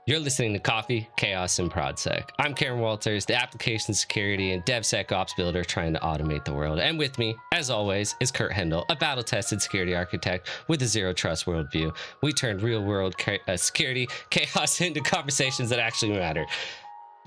You're listening to Coffee, Chaos, and ProdSec. I'm Karen Walters, the application security and DevSecOps builder trying to automate the world. And with me, as always, is Kurt Hendel, a battle-tested security architect with a zero-trust worldview. We turned real-world security chaos into conversations that actually matter.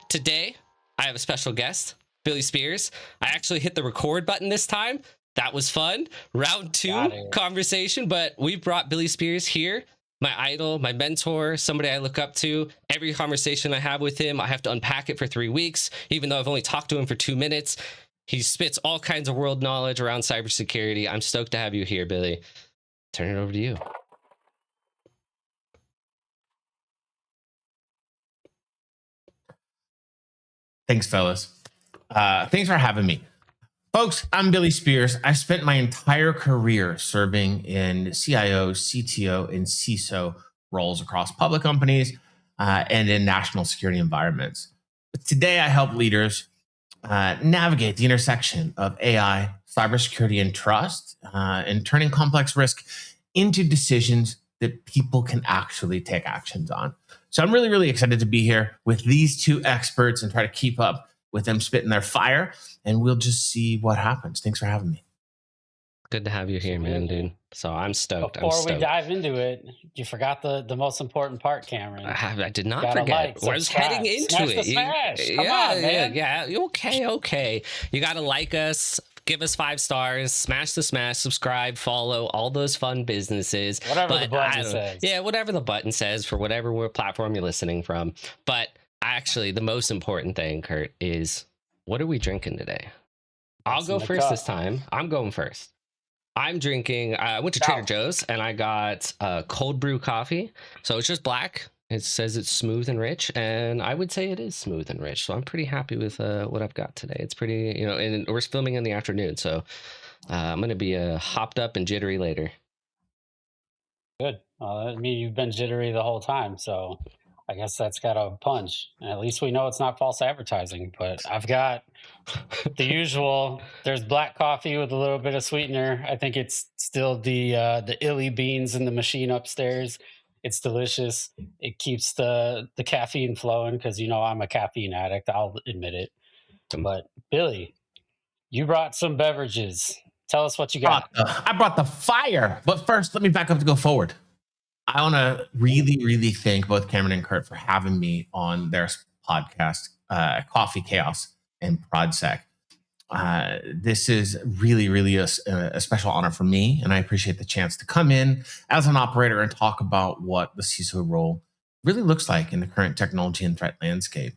Today, I have a special guest, Billy Spears. I actually hit the record button this time. That was fun. Round 2 conversation, but we brought Billy Spears here. My idol, my mentor, somebody I look up to. Every conversation I have with him, I have to unpack it for 3 weeks, even though I've only talked to him for 2 minutes. He spits all kinds of world knowledge around cybersecurity. I'm stoked to have you here, Billy. Turn it over to you. Thanks, fellas. Thanks for having me. Folks, I'm Billy Spears. I spent my entire career serving in CIO, CTO, and CISO roles across public companies and in national security environments. But today, I help leaders navigate the intersection of AI, cybersecurity, and trust, and turning complex risk into decisions that people can actually take actions on. So I'm really, really excited to be here with these two experts and try to keep up with them spitting their fire, and we'll just see what happens. Thanks for having me. Good to have you here, man, dude. So I'm stoked. Before we dive into it, you forgot the most important part, Cameron. I did not forget. I was heading into Smash it. The smash. Come yeah, on, man. yeah. Okay. You got to like us, give us 5 stars, smash the smash, subscribe, follow, all those fun businesses. Whatever the button says. Yeah, whatever the button says for whatever platform you're listening from. But actually, the most important thing, Kurt, is what are we drinking today? I'll go first this time. I'm going first. I'm drinking, I went to Trader Joe's and I got cold brew coffee. So it's just black. It says it's smooth and rich, and I would say it is smooth and rich. So I'm pretty happy with what I've got today. It's pretty, and we're filming in the afternoon. So I'm going to be hopped up and jittery later. Good. I mean, you've been jittery the whole time. So I guess that's got a punch. And at least we know it's not false advertising. But I've got the usual. There's black coffee with a little bit of sweetener. I think it's still the illy beans in the machine upstairs. It's delicious. It keeps the caffeine flowing because I'm a caffeine addict. I'll admit it. But Billy, you brought some beverages. Tell us what you got. I brought the fire. But first, let me back up to go forward. I want to really, really thank both Cameron and Kurt for having me on their podcast, Coffee, Chaos, and ProdSec. This is really, really a special honor for me, and I appreciate the chance to come in as an operator and talk about what the CISO role really looks like in the current technology and threat landscape.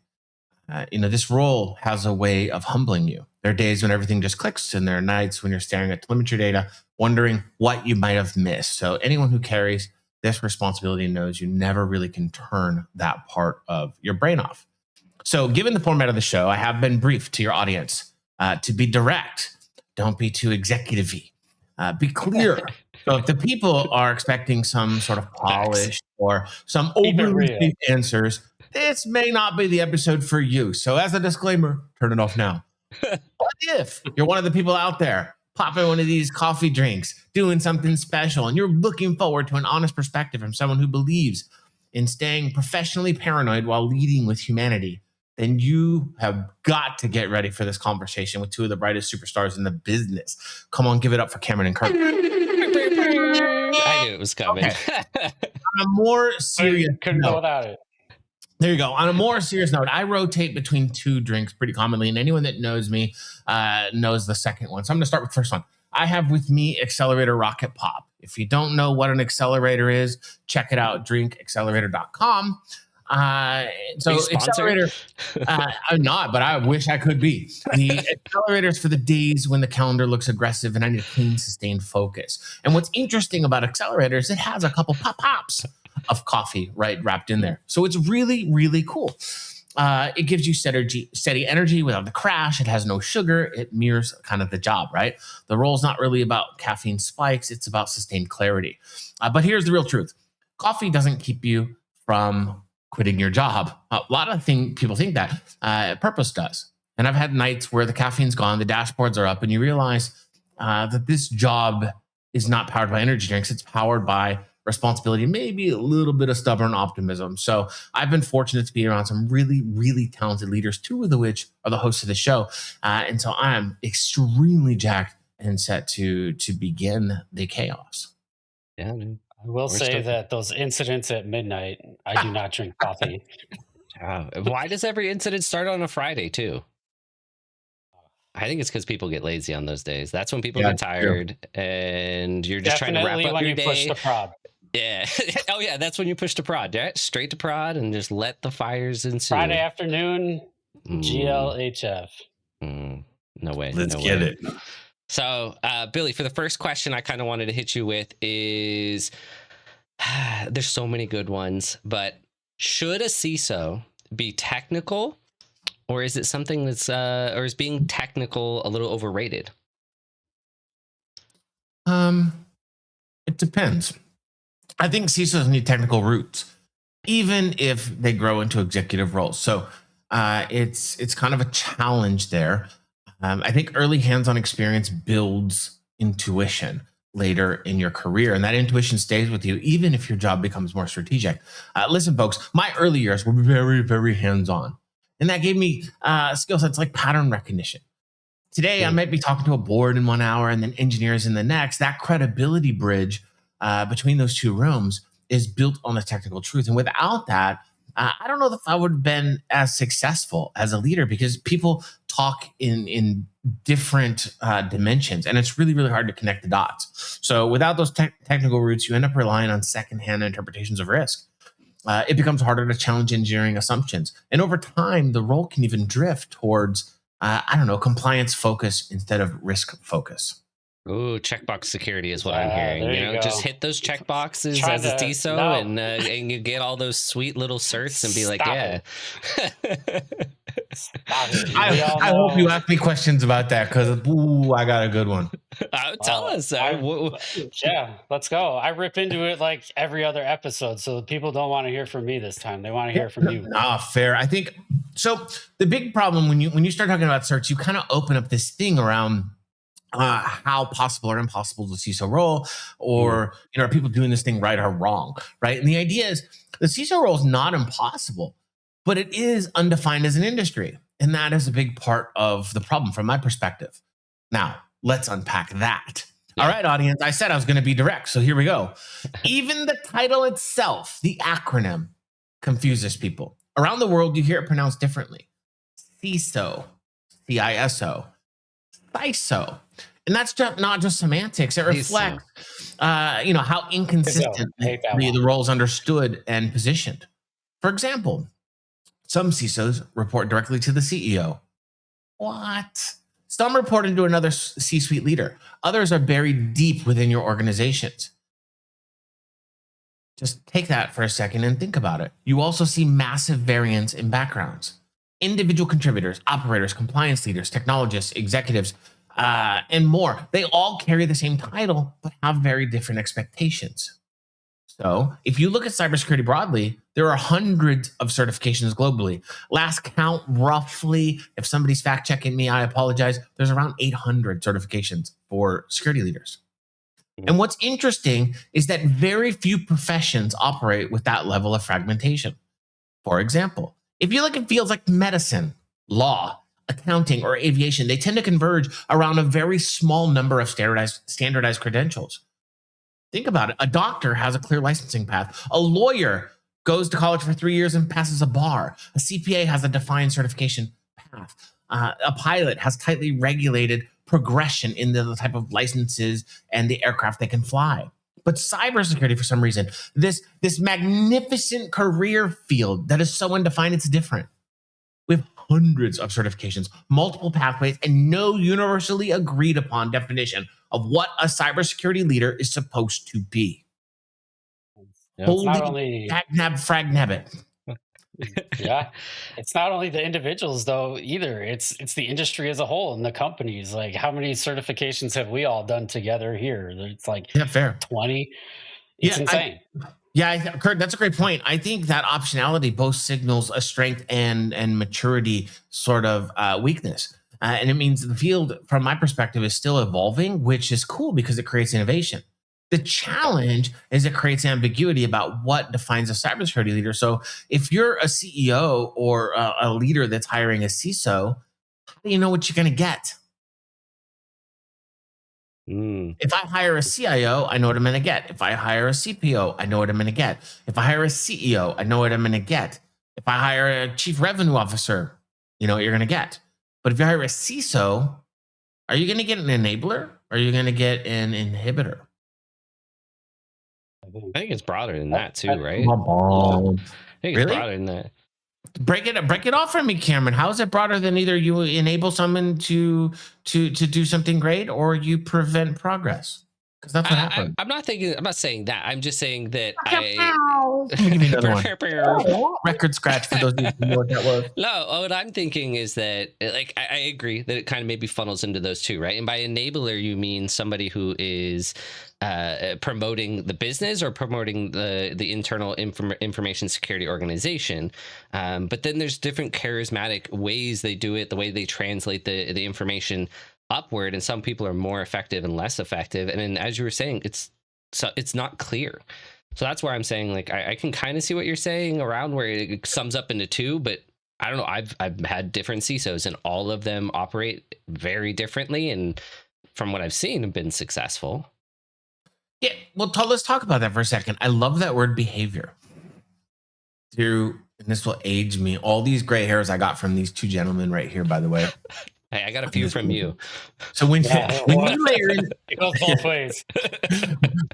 This role has a way of humbling you. There are days when everything just clicks, and there are nights when you're staring at telemetry data, wondering what you might have missed. So anyone who carries this responsibility knows you never really can turn that part of your brain off. So given the format of the show, I have been briefed to your audience to be direct. Don't be too executive-y. Be clear. So if the people are expecting some sort of polish or some overly deep answers, this may not be the episode for you. So as a disclaimer, turn it off now. But if you're one of the people out there popping one of these coffee drinks, doing something special, and you're looking forward to an honest perspective from someone who believes in staying professionally paranoid while leading with humanity, then you have got to get ready for this conversation with two of the brightest superstars in the business. Come on, give it up for Cameron and Kurt. I knew it was coming. Okay. On a more serious couldn't go without it. There you go. On a more serious note, I rotate between 2 drinks pretty commonly, and anyone that knows me knows the second one. So I'm going to start with the first one. I have with me Accelerator Rocket Pop. If you don't know what an accelerator is, check it out, drinkaccelerator.com. So Accelerator, I'm not, but I wish I could be. The accelerators for the days when the calendar looks aggressive and I need a clean, sustained focus. And what's interesting about accelerators, it has a couple pops of coffee wrapped in there. So it's really, really cool. It gives you steady energy without the crash. It has no sugar. It mirrors kind of the job, right? The role's not really about caffeine spikes. It's about sustained clarity. But here's the real truth. Coffee doesn't keep you from quitting your job. A lot of people think that. Purpose does. And I've had nights where the caffeine's gone, the dashboards are up, and you realize that this job is not powered by energy drinks. It's powered by responsibility, maybe a little bit of stubborn optimism. So I've been fortunate to be around some really, really talented leaders, two of which are the hosts of the show. And so I am extremely jacked and set to begin the chaos. Yeah, dude. I will We're say stoked. that those incidents at midnight, I do not drink coffee. Why does every incident start on a Friday too? I think it's because people get lazy on those days. That's when people Yeah, get tired, and you're just trying to wrap Definitely up when your you push day. the prod. Yeah. Oh yeah, that's when you push to prod, right? Straight to prod, and just let the fires ensue. Friday afternoon, Mm, GLHF. no way. Let's no get way. it. So, Billy, for the first question, I kind of wanted to hit you with is there's so many good ones, but should a CISO be technical, or is it something that's or is being technical a little overrated? It depends. I think CISOs need technical roots, even if they grow into executive roles. So it's kind of a challenge there. I think early hands-on experience builds intuition later in your career, and that intuition stays with you even if your job becomes more strategic. Listen, folks, my early years were very, very hands-on, and that gave me skill sets like pattern recognition. Today, I might be talking to a board in 1 hour and then engineers in the next. That credibility bridge between those two rooms is built on the technical truth. And without that, I don't know if I would have been as successful as a leader, because people talk in different dimensions, and it's really, really hard to connect the dots. So without those technical roots, you end up relying on secondhand interpretations of risk. It becomes harder to challenge engineering assumptions. And over time, the role can even drift towards compliance focus instead of risk focus. Ooh, checkbox security is what I'm hearing. There You you know, just go. hit those checkboxes Trying as a to- CISO, no. and you get all those sweet little certs and be like, Stop yeah. Stop it. We I all hope know- you ask me questions about that, because I got a good one. Tell us. Yeah, let's go. I rip into it like every other episode, so people don't want to hear from me this time. They want to hear from you. Fair. I think so. The big problem when you start talking about certs, you kind of open up this thing around how possible or impossible is the CISO role, or are people doing this thing right or wrong, right? And the idea is the CISO role is not impossible, but it is undefined as an industry, and that is a big part of the problem from my perspective. Now, let's unpack that. Yeah. All right, audience, I said I was going to be direct, so here we go. Even the title itself, the acronym, confuses people. Around the world, you hear it pronounced differently. CISO, CISO, CISO. And that's not just semantics. It reflects, how inconsistently the role is understood and positioned. For example, some CISOs report directly to the CEO. What? Some report into another C-suite leader. Others are buried deep within your organizations. Just take that for a second and think about it. You also see massive variance in backgrounds. Individual contributors, operators, compliance leaders, technologists, executives, and more. They all carry the same title, but have very different expectations. So if you look at cybersecurity broadly, there are hundreds of certifications globally. Last count, roughly, if somebody's fact checking me, I apologize, there's around 800 certifications for security leaders. And what's interesting is that very few professions operate with that level of fragmentation. For example, if you look at fields like medicine, law, accounting, or aviation, they tend to converge around a very small number of standardized credentials. Think about it. A doctor has a clear licensing path. A lawyer goes to college for 3 years and passes a bar. A CPA has a defined certification path. A pilot has tightly regulated progression in the type of licenses and the aircraft they can fly. But cybersecurity, for some reason, this magnificent career field that is so undefined, it's different. We have hundreds of certifications, multiple pathways, and no universally agreed upon definition of what a cybersecurity leader is supposed to be. Yeah, Holy fragnabbit. Yeah, it's not only the individuals though either. It's the industry as a whole and the companies. Like, how many certifications have we all done together here? It's like fair. 20. It's insane. Kurt, that's a great point. I think that optionality both signals a strength and maturity sort of weakness. And it means the field, from my perspective, is still evolving, which is cool because it creates innovation. The challenge is it creates ambiguity about what defines a cybersecurity leader. So if you're a CEO or a leader that's hiring a CISO, how do you know what you're going to get? If I hire a CIO, I know what I'm going to get. If I hire a CPO, I know what I'm going to get. If I hire a CEO, I know what I'm going to get. If I hire a chief revenue officer, you know what you're going to get. But if you hire a CISO, are you going to get an enabler or are you going to get an inhibitor? I think it's broader than that too, right? I think it's broader than that. Break it off for me, Cameron. How is it broader than either you enable someone to do something great or you prevent progress? Because that's what happened. I'm not saying that. I'm just saying that Let me give you another one. Record scratch for those who know what that was. No, what I'm thinking is that, like, I agree that it kind of maybe funnels into those two, right? And by enabler, you mean somebody who is promoting the business or promoting the internal information security organization. But then there's different charismatic ways they do it, the way they translate the information upward, and some people are more effective and less effective. And then, as you were saying, it's not clear. So that's where I'm saying, like, I can kind of see what you're saying around where it sums up into two, but I don't know. I've had different CISOs and all of them operate very differently, and from what I've seen, have been successful. Yeah, well, let's talk about that for a second. I love that word behavior. And this will age me. All these gray hairs I got from these two gentlemen right here, by the way. Hey, I got a few from you. So when you layer in, it goes both ways.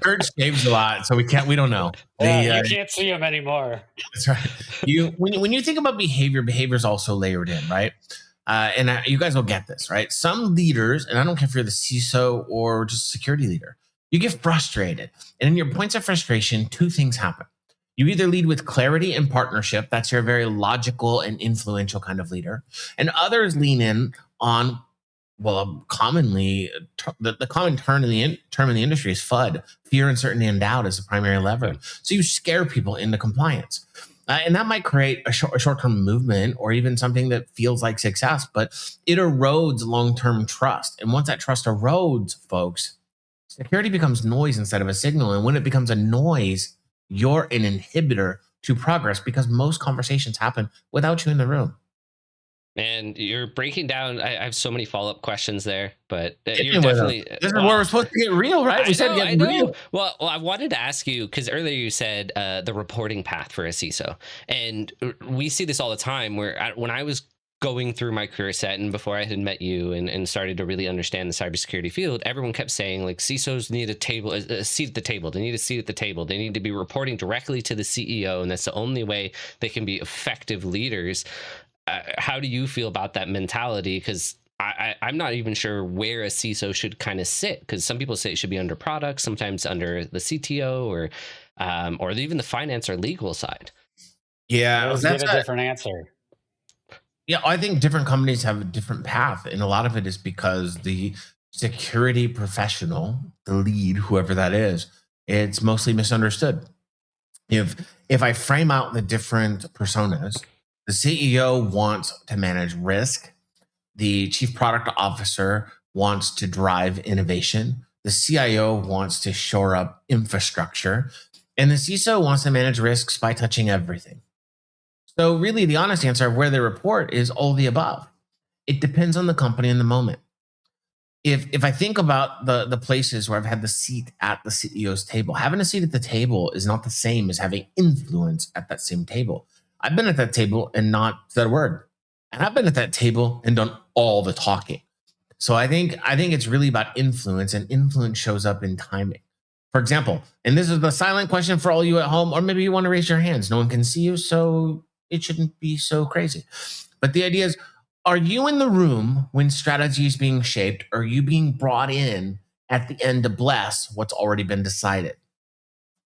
Kurt shaves a lot, so we don't know. You can't see him anymore. That's right. When you think about behavior is also layered in, right? And you guys will get this, right? Some leaders, and I don't care if you're the CISO or just security leader, you get frustrated. And in your points of frustration, two things happen. You either lead with clarity and partnership. That's your very logical and influential kind of leader. And others lean in on, well, commonly, the common term in the industry is FUD. Fear, uncertainty, and doubt is the primary lever. So you scare people into compliance. And that might create a short-term movement or even something that feels like success, but it erodes long-term trust. And once that trust erodes, folks, security becomes noise instead of a signal. And when it becomes a noise, you're an inhibitor to progress because most conversations happen without you in the room. And you're breaking down. I have so many follow-up questions there, but you're definitely. This is where we're supposed to get real, right? We said get real. Well, I wanted to ask you because earlier you said the reporting path for a CISO, and we see this all the time. Where when I was going through my career set and before I had met you and started to really understand the cybersecurity field, everyone kept saying, like, CISOs need a seat at the table. They need a seat at the table. They need to be reporting directly to the CEO, and that's the only way they can be effective leaders. How do you feel about that mentality? Because I'm not even sure where a CISO should kind of sit, because some people say it should be under product, sometimes under the CTO or even the finance or legal side. Yeah, that's a different answer. Yeah, I think different companies have a different path, and a lot of it is because the security professional, the lead, whoever that is, it's mostly misunderstood. If I frame out the different personas, the CEO wants to manage risk. The chief product officer wants to drive innovation. The CIO wants to shore up infrastructure. And the CISO wants to manage risks by touching everything. So really, the honest answer of where they report is all the above. It depends on the company and the moment. If I think about the places where I've had the seat at the CEO's table, having a seat at the table is not the same as having influence at that same table. I've been at that table and not said a word. And I've been at that table and done all the talking. So I think it's really about influence, and influence shows up in timing. For example, and this is the silent question for all you at home, or maybe you want to raise your hands. No one can see you, so it shouldn't be so crazy. But the idea is, are you in the room when strategy is being shaped, or are you being brought in at the end to bless what's already been decided?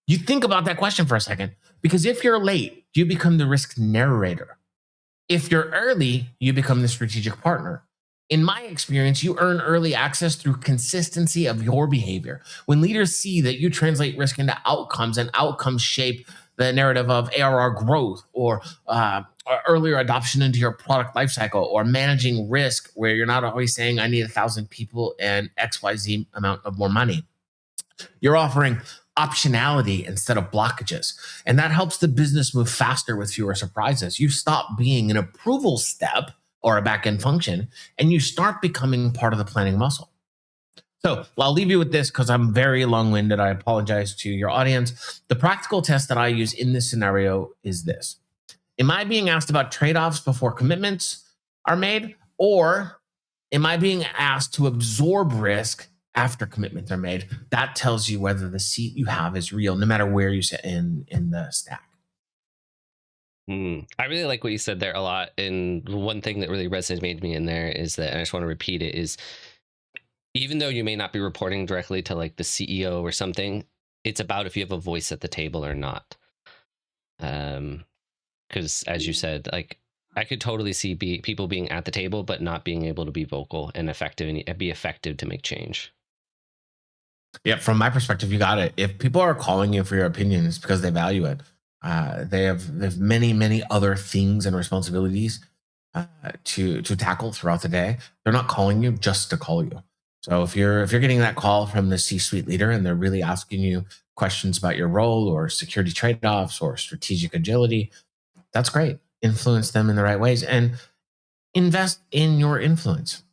You think about that question for a second, because if you're late, you become the risk narrator. If you're early, you become the strategic partner. In my experience, you earn early access through consistency of your behavior. When leaders see that you translate risk into outcomes, and outcomes shape the narrative of ARR growth or earlier adoption into your product lifecycle, or managing risk where you're not always saying, I need 1,000 people and XYZ amount of more money. You're offering optionality instead of blockages. And that helps the business move faster with fewer surprises. You stop being an approval step or a back end function, and you start becoming part of the planning muscle. So I'll leave you with this because I'm very long winded. I apologize to your audience. The practical test that I use in this scenario is this: am I being asked about trade offs before commitments are made? Or am I being asked to absorb risk after commitments are made? That tells you whether the seat you have is real, no matter where you sit in the stack. I really like what you said there a lot. And one thing that really resonated with me in there is that, and I just want to repeat it, is even though you may not be reporting directly to like the CEO or something, it's about if you have a voice at the table or not. Because as you said, like I could totally see people being at the table but not being able to be vocal and effective and be effective to make change. Yeah, from my perspective, you got it. If people are calling you for your opinion, it's because they value it. They have many other things and responsibilities to tackle throughout the day. They're not calling you just to call you. So if you're getting that call from the C-suite leader and they're really asking you questions about your role or security trade-offs or strategic agility, that's great. Influence them in the right ways and invest in your influence.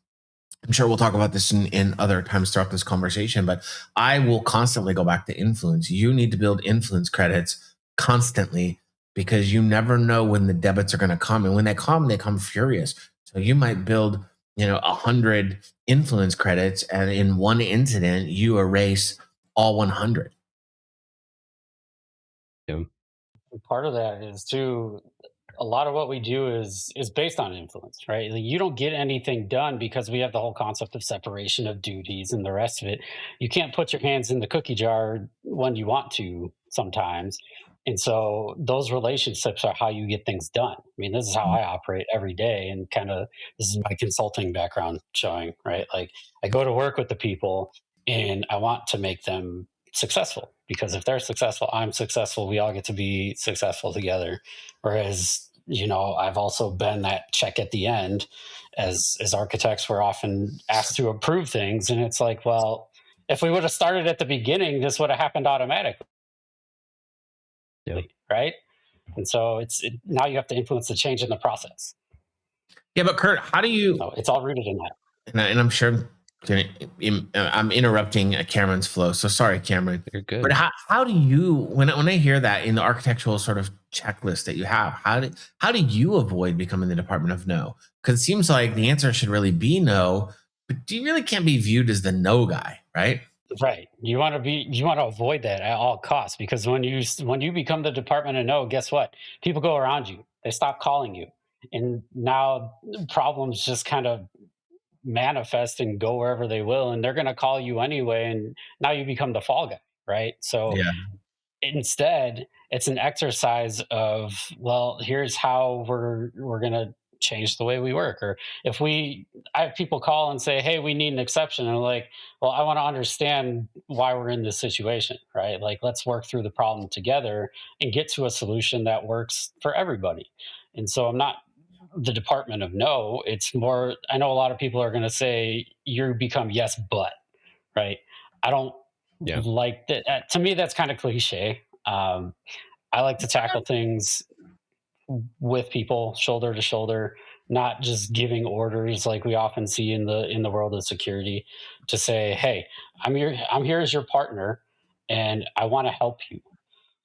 I'm sure we'll talk about this in other times throughout this conversation, but I will constantly go back to influence. You need to build influence credits constantly because you never know when the debits are going to come. And when they come furious. So you might build, 100 influence credits, and in one incident, you erase all 100. Yeah. Part of that is too, a lot of what we do is based on influence, right? Like, you don't get anything done because we have the whole concept of separation of duties and the rest of it. You can't put your hands in the cookie jar when you want to sometimes. And so those relationships are how you get things done. I mean, this is how I operate every day, and kind of this is my consulting background showing, right? Like, I go to work with the people and I want to make them successful, because if they're successful, I'm successful, we all get to be successful together. Whereas, I've also been that check at the end. As architects, we're often asked to approve things, and it's like, well, if we would have started at the beginning, this would have happened automatically. Yeah. Right? And so now you have to influence the change in the process. Yeah, but Kurt, how do you? So it's all rooted in that. And I'm sure I'm interrupting Cameron's flow, so sorry, Cameron. You're good. But how do you, when I hear that in the architectural sort of checklist that you have, how do you avoid becoming the Department of No? Because it seems like the answer should really be no, but you really can't be viewed as the no guy, right? Right. You want to avoid that at all costs, because when you become the Department of No, guess what? People go around you. They stop calling you. And now problems just kind of manifest and go wherever they will, and they're going to call you anyway, and now you become the fall guy, right? So Yeah. instead, it's an exercise of, well, here's how we're going to change the way we work. Or if I have people call and say, hey, we need an exception, and I'm like, well, I want to understand why we're in this situation, right? Like, let's work through the problem together and get to a solution that works for everybody. And so I'm not the Department of No. It's more, I know a lot of people are going to say you become yes but, right? I don't like that. To me, that's kind of cliche. I like to tackle things with people shoulder to shoulder, not just giving orders like we often see in the world of security, to say, hey, I'm here as your partner, and I want to help you.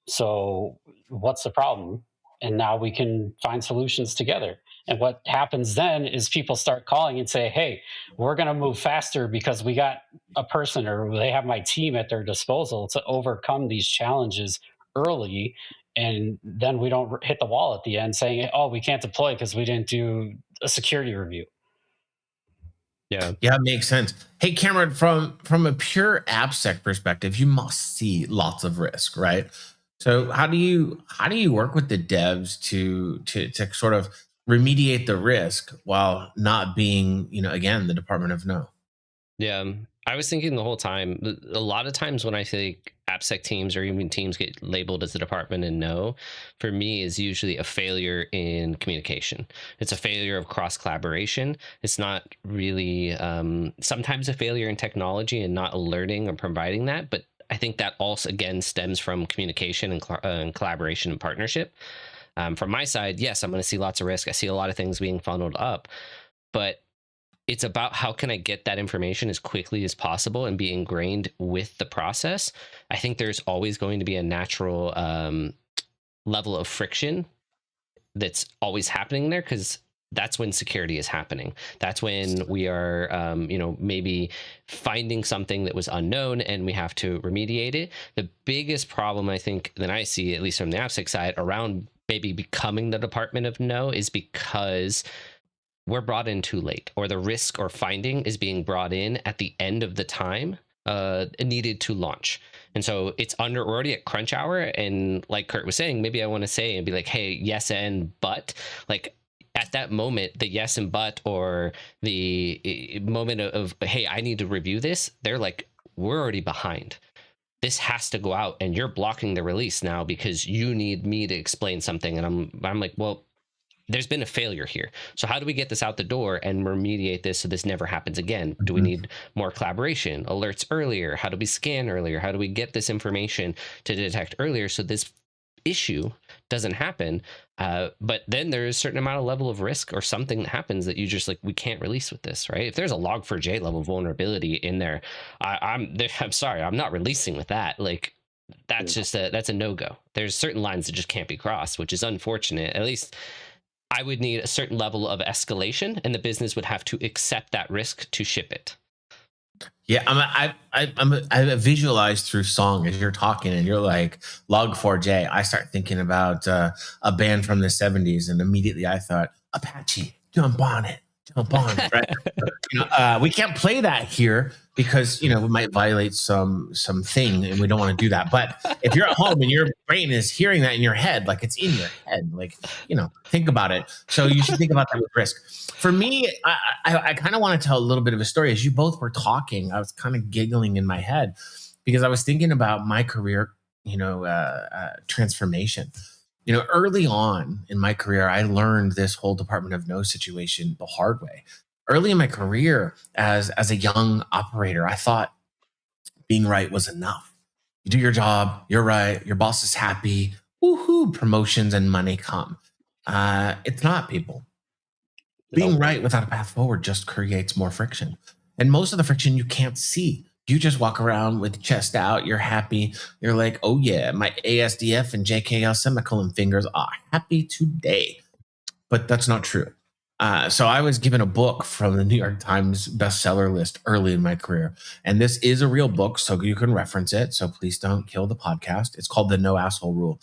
So what's the problem? And now we can find solutions together. And what happens then is people start calling and say, hey, we're going to move faster because we got a person, or they have my team at their disposal to overcome these challenges early. And then we don't hit the wall at the end saying, oh, we can't deploy because we didn't do a security review. Yeah, it makes sense. Hey, Cameron, from a pure AppSec perspective, you must see lots of risk, right? So how do you work with the devs to sort of remediate the risk while not being, again, the Department of No? Yeah, I was thinking the whole time. A lot of times when I think AppSec teams or even teams get labeled as the department and no, for me is usually a failure in communication. It's a failure of cross collaboration. It's not really sometimes a failure in technology and not alerting or providing that, but I think that also again stems from communication and collaboration and partnership. From my side, yes, I'm going to see lots of risk. I see a lot of things being funneled up, but it's about how can I get that information as quickly as possible and be ingrained with the process. I think there's always going to be a natural level of friction that's always happening there, because that's when security is happening. That's when we are, maybe finding something that was unknown and we have to remediate it. The biggest problem I think that I see, at least from the AppSec side, around maybe becoming the department of no is because we're brought in too late, or the risk or finding is being brought in at the end of the time needed to launch. And so it's already at crunch hour. And like Kurt was saying, maybe I want to say and be like, hey, yes, and but, like, at that moment, the yes and but, or the moment of, hey, I need to review this, they're like, we're already behind. This has to go out and you're blocking the release now because you need me to explain something. And I'm like, well, there's been a failure here. So how do we get this out the door and remediate this so this never happens again? Do we need more collaboration, alerts earlier? How do we scan earlier? How do we get this information to detect earlier so this issue doesn't happen? But then there's a certain amount of level of risk or something that happens that you just like, we can't release with this, right? If there's a log4j level vulnerability in there, I'm sorry, I'm not releasing with that. Like, that's just that's a no-go. There's certain lines that just can't be crossed, which is unfortunate. At least I would need a certain level of escalation, and the business would have to accept that risk to ship it. Yeah, I visualized through song as you're talking, and you're like log4j. I start thinking about a band from the '70s, and immediately I thought Apache, jump on it, right? We can't play that here because we might violate some thing, and we don't want to do that. But if you're at home and your brain is hearing that in your head, like it's in your head, like think about it. So you should think about that with risk. For me, I kind of want to tell a little bit of a story. As you both were talking, I was kind of giggling in my head because I was thinking about my career, transformation. Early on in my career, I learned this whole Department of No situation the hard way. Early in my career, as a young operator, I thought being right was enough. You do your job, you're right, your boss is happy, woohoo, promotions and money come. It's not, people. Being right without a path forward just creates more friction. And most of the friction you can't see. You just walk around with chest out, you're happy. You're like, oh yeah, my ASDF and JKL semicolon fingers are happy today. But that's not true. So I was given a book from the New York Times bestseller list early in my career. And this is a real book, so you can reference it. So please don't kill the podcast. It's called The No Asshole Rule.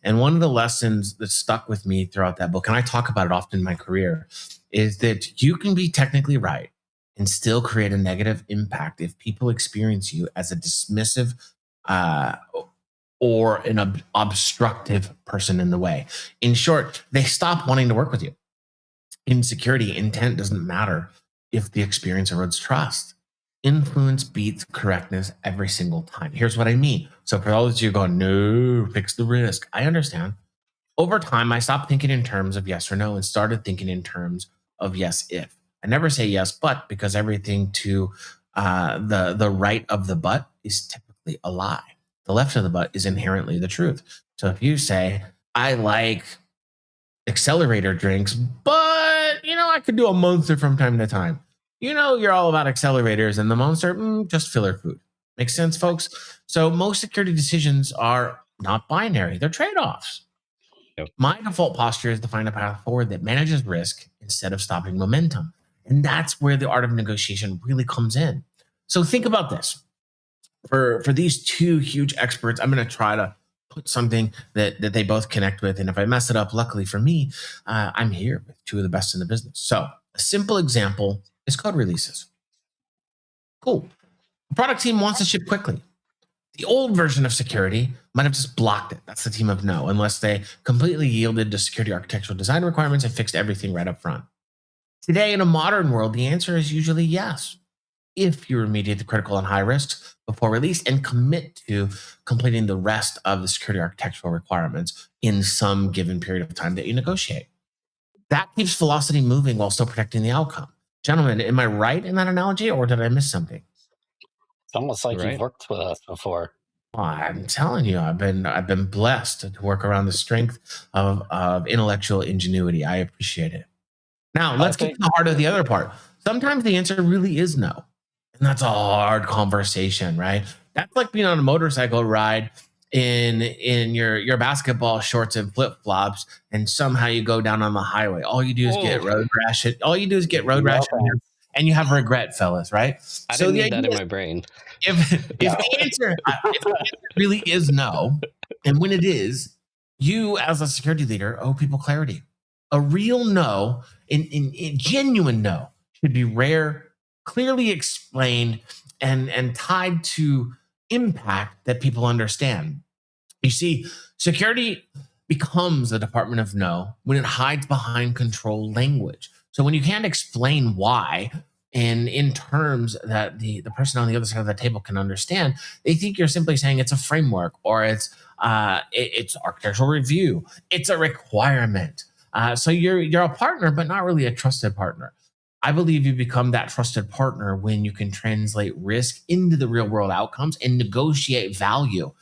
And one of the lessons that stuck with me throughout that book, and I talk about it often in my career, is that you can be technically right and still create a negative impact if people experience you as a dismissive or an obstructive person in the way. In short, they stop wanting to work with you. In security, intent doesn't matter if the experience erodes trust. Influence beats correctness every single time. Here's what I mean. So for all of you going, no, fix the risk. I understand. Over time, I stopped thinking in terms of yes or no and started thinking in terms of yes if. I never say yes but, because everything to the right of the but is typically a lie. The left of the but is inherently the truth. So if you say, I like accelerator drinks, but I could do a Monster from time to time. You're all about accelerators, and the Monster, just filler food. Makes sense, folks? So most security decisions are not binary. They're trade-offs. Yep. My default posture is to find a path forward that manages risk instead of stopping momentum. And that's where the art of negotiation really comes in. So think about this. For these two huge experts, I'm going to try to put something that they both connect with. And if I mess it up, luckily for me, I'm here with two of the best in the business. So a simple example is code releases. Cool. The product team wants to ship quickly. The old version of security might have just blocked it. That's the team of no, unless they completely yielded to security architectural design requirements and fixed everything right up front. Today, in a modern world, the answer is usually yes. If you remediate the critical and high risks before release and commit to completing the rest of the security architectural requirements in some given period of time that you negotiate. That keeps velocity moving while still protecting the outcome. Gentlemen, am I right in that analogy, or did I miss something? It's almost like you've worked with us before. Well, I'm telling you, I've been blessed to work around the strength of intellectual ingenuity. I appreciate it. Now, I let's get to think the heart of the other part. Sometimes the answer really is no. And that's a hard conversation, right? That's like being on a motorcycle ride in your basketball shorts and flip-flops, and somehow you go down on the highway. All you do is get Oh, road rash. All you do is get road rash, no thanks. and you have regret, fellas, right? I So didn't the need that idea in is my brain. if the answer really is no, and when it is, you as a security leader owe people clarity. A real no, in genuine no, should be rare, clearly explained, and tied to impact that people understand. You see, security becomes a department of no when it hides behind control language. So when you can't explain why in terms that the person on the other side of the table can understand, they think you're simply saying it's a framework or it's architectural review. It's a requirement. So you're a partner, but not really a trusted partner. I believe you become that trusted partner when you can translate risk into the real world outcomes and negotiate value,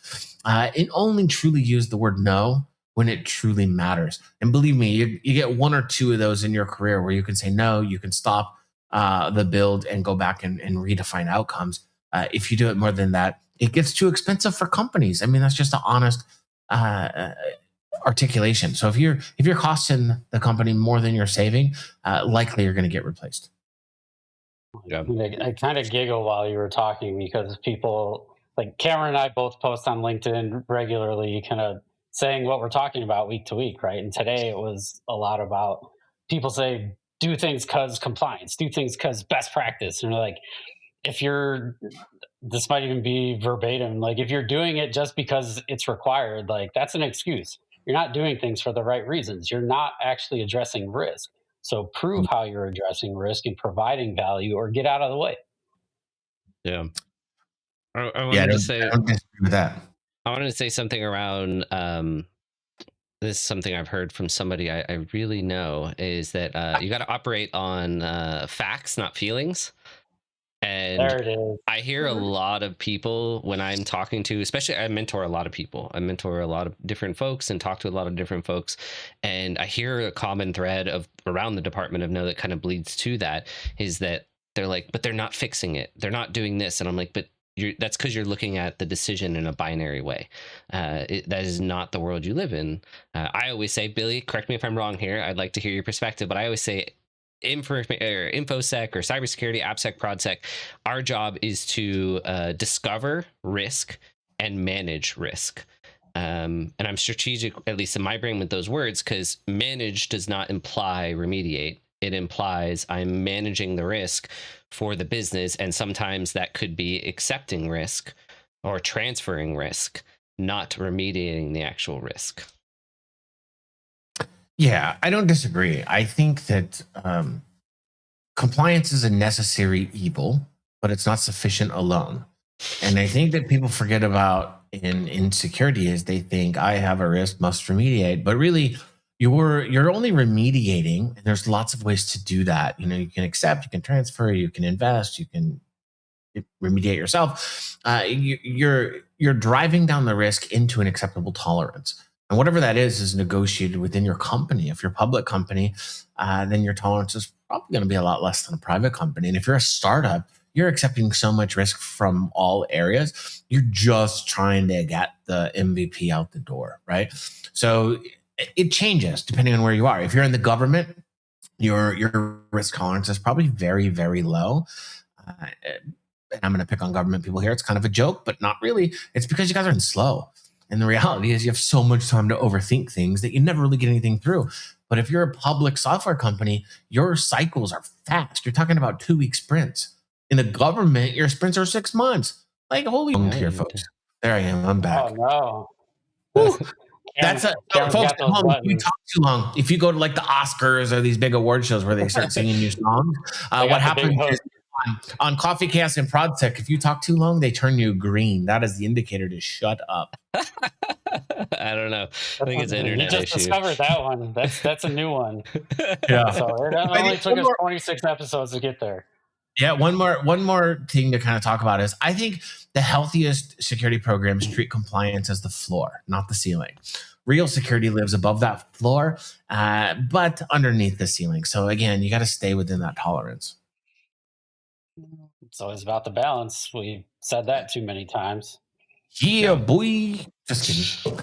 and only truly use the word no when it truly matters. And believe me, you get one or two of those in your career where you can say no, you can stop the build and go back and redefine outcomes. If you do it more than that, it gets too expensive for companies. I mean, that's just an honest uh, articulation. So if you're costing the company more than you're saving, likely you're going to get replaced. Yeah. I kind of giggle while you were talking because people like Cameron and I both post on LinkedIn regularly, kind of saying what we're talking about week to week, right? And today it was a lot about people say, do things because compliance, do things because best practice. And they're like, if you're, this might even be verbatim, like if you're doing it just because it's required, like that's an excuse. You're not doing things for the right reasons. You're not actually addressing risk. So prove how you're addressing risk and providing value or get out of the way. Yeah. I Yeah, wanted to say I don't disagree with that. I wanted to say something around this is something I've heard from somebody I really know is that you got to operate on facts, not feelings. And There it is. I hear a lot of people when I'm talking to, especially I mentor a lot of people. I mentor a lot of different folks and talk to a lot of different folks. And I hear a common thread of around the Department of No that kind of bleeds to that is that they're like, but they're not fixing it. They're not doing this. And I'm like, but that's because you're looking at the decision in a binary way. That is not the world you live in. I always say, Billy, correct me if I'm wrong here. I'd like to hear your perspective, but I always say infosec or cybersecurity, AppSec, ProdSec, our job is to discover risk and manage risk. And I'm strategic, at least in my brain, with those words, because manage does not imply remediate. It implies I'm managing the risk for the business. And sometimes that could be accepting risk or transferring risk, not remediating the actual risk. Yeah, I don't disagree. I think that compliance is a necessary evil, but it's not sufficient alone. And I think that people forget about in security is they think I have a risk, must remediate, but really you're only remediating, and there's lots of ways to do that. You know, you can accept, you can transfer, you can invest, you can remediate yourself. You're driving down the risk into an acceptable tolerance. And whatever that is negotiated within your company. If you're a public company, then your tolerance is probably going to be a lot less than a private company. And if you're a startup, you're accepting so much risk from all areas. You're just trying to get the MVP out the door, right? So it changes depending on where you are. If you're in the government, your risk tolerance is probably very, very low. And I'm going to pick on government people here. It's kind of a joke, but not really. It's because you guys are slow. And the reality is you have so much time to overthink things that you never really get anything through. But if you're a public software company, your cycles are fast. You're talking about 2-week sprints. In the government, your sprints are 6 months. Like, holy here, folks. There I am. I'm back. Oh no. Woo. That's Cameron's folks got at those home. If you buttons. talk too long, if you go to like the Oscars or these big award shows where they start singing new songs, They got what the happens big hook. is on Coffee Chaos and ProdSec, if you talk too long, they turn you green. That is the indicator to shut up. I don't know. I think it's an You internet just issue. discovered that one. That's a new one. Yeah. So it I only think took one us more, 26 episodes to get there. Yeah, one more thing to kind of talk about is I think the healthiest security programs treat compliance as the floor, not the ceiling. Real security lives above that floor, but underneath the ceiling. So again, you got to stay within that tolerance. It's always about the balance. We've said that too many times. Yeah, boy. Just kidding.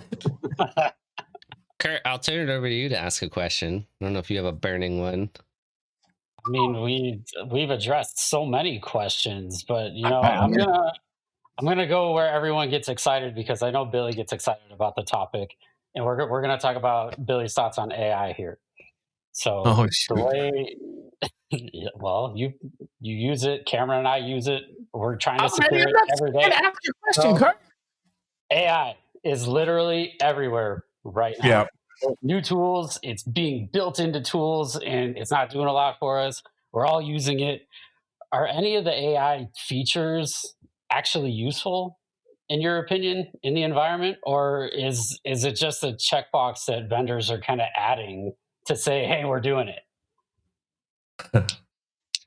Kurt, I'll turn it over to you to ask a question. I don't know if you have a burning one. I mean, we've addressed so many questions, but I- I'm gonna go where everyone gets excited because I know Billy gets excited about the topic, and we're gonna talk about Billy's thoughts on AI here. So oh the shoot. way, yeah, well, you use it, Cameron and I use it. We're trying to I'm ready. secure I'm it not every scared day. to ask your question, So Kurt. AI is literally everywhere right Yeah. now. With new tools, it's being built into tools, and it's not doing a lot for us. We're all using it. Are any of the AI features actually useful, in your opinion, in the environment, or is it just a checkbox that vendors are kind of adding to say, "Hey, we're doing it"?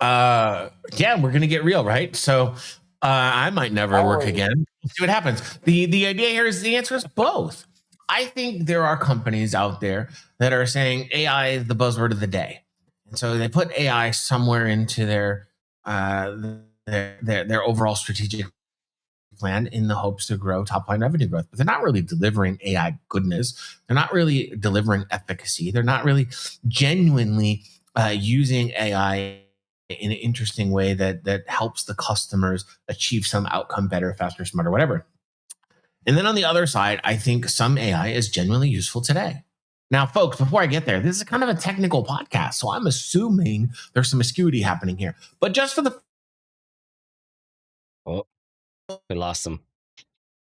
Yeah, we're gonna get real, right? So I might never work Always. again. We'll see what happens. The idea here is the answer is both. I think there are companies out there that are saying AI is the buzzword of the day, and so they put AI somewhere into uh, their overall strategic plan in the hopes to grow top line revenue growth. But they're not really delivering AI goodness. They're not really delivering efficacy. They're not really genuinely using AI in an interesting way that helps the customers achieve some outcome better, faster, smarter, whatever. And then on the other side, I think some AI is genuinely useful today. Now, folks, before I get there, this is kind of a technical podcast, so I'm assuming there's some acuity happening here. But just for the Oh, we lost him.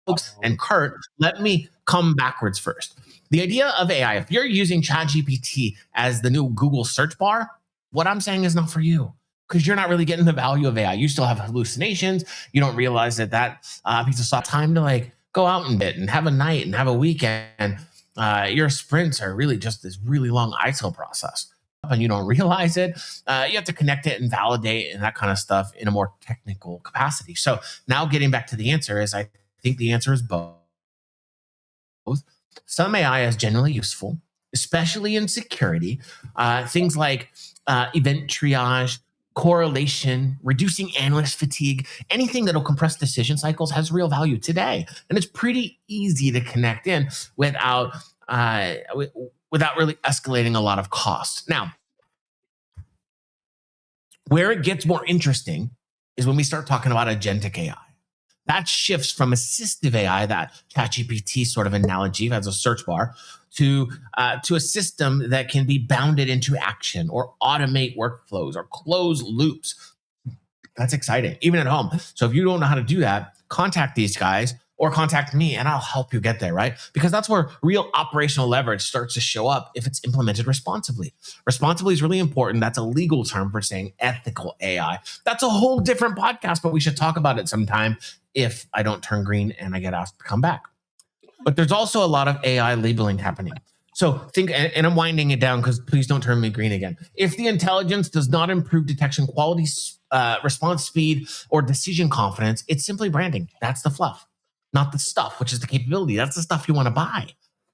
folks and Kurt, let me come backwards first. The idea of AI, if you're using ChatGPT as the new Google search bar, what I'm saying is not for you because you're not really getting the value of AI. You still have hallucinations. You don't realize that piece of soft time to like go out and bit and have a night and have a weekend. Your sprints are really just this really long ISO process. And you don't realize it. You have to connect it and validate and that kind of stuff in a more technical capacity. So now getting back to the answer is I think the answer is both. Some AI is generally useful, especially in security. Things like event triage, correlation, reducing analyst fatigue, anything that'll compress decision cycles has real value today. And it's pretty easy to connect in uh, without really escalating a lot of cost. Now, where it gets more interesting is when we start talking about agentic AI. That shifts from assistive AI, that ChatGPT sort of analogy as a search bar, to a system that can be bounded into action or automate workflows or close loops. That's exciting, even at home. So if you don't know how to do that, contact these guys or contact me and I'll help you get there, right? Because that's where real operational leverage starts to show up if it's implemented responsibly. Responsibly is really important. That's a legal term for saying ethical AI. That's a whole different podcast, but we should talk about it sometime if I don't turn green and I get asked to come back. But there's also a lot of AI labeling happening. So think, and I'm winding it down because please don't turn me green again. If the intelligence does not improve detection quality, response speed, or decision confidence, it's simply branding. That's the fluff, not the stuff, which is the capability. That's the stuff you want to buy.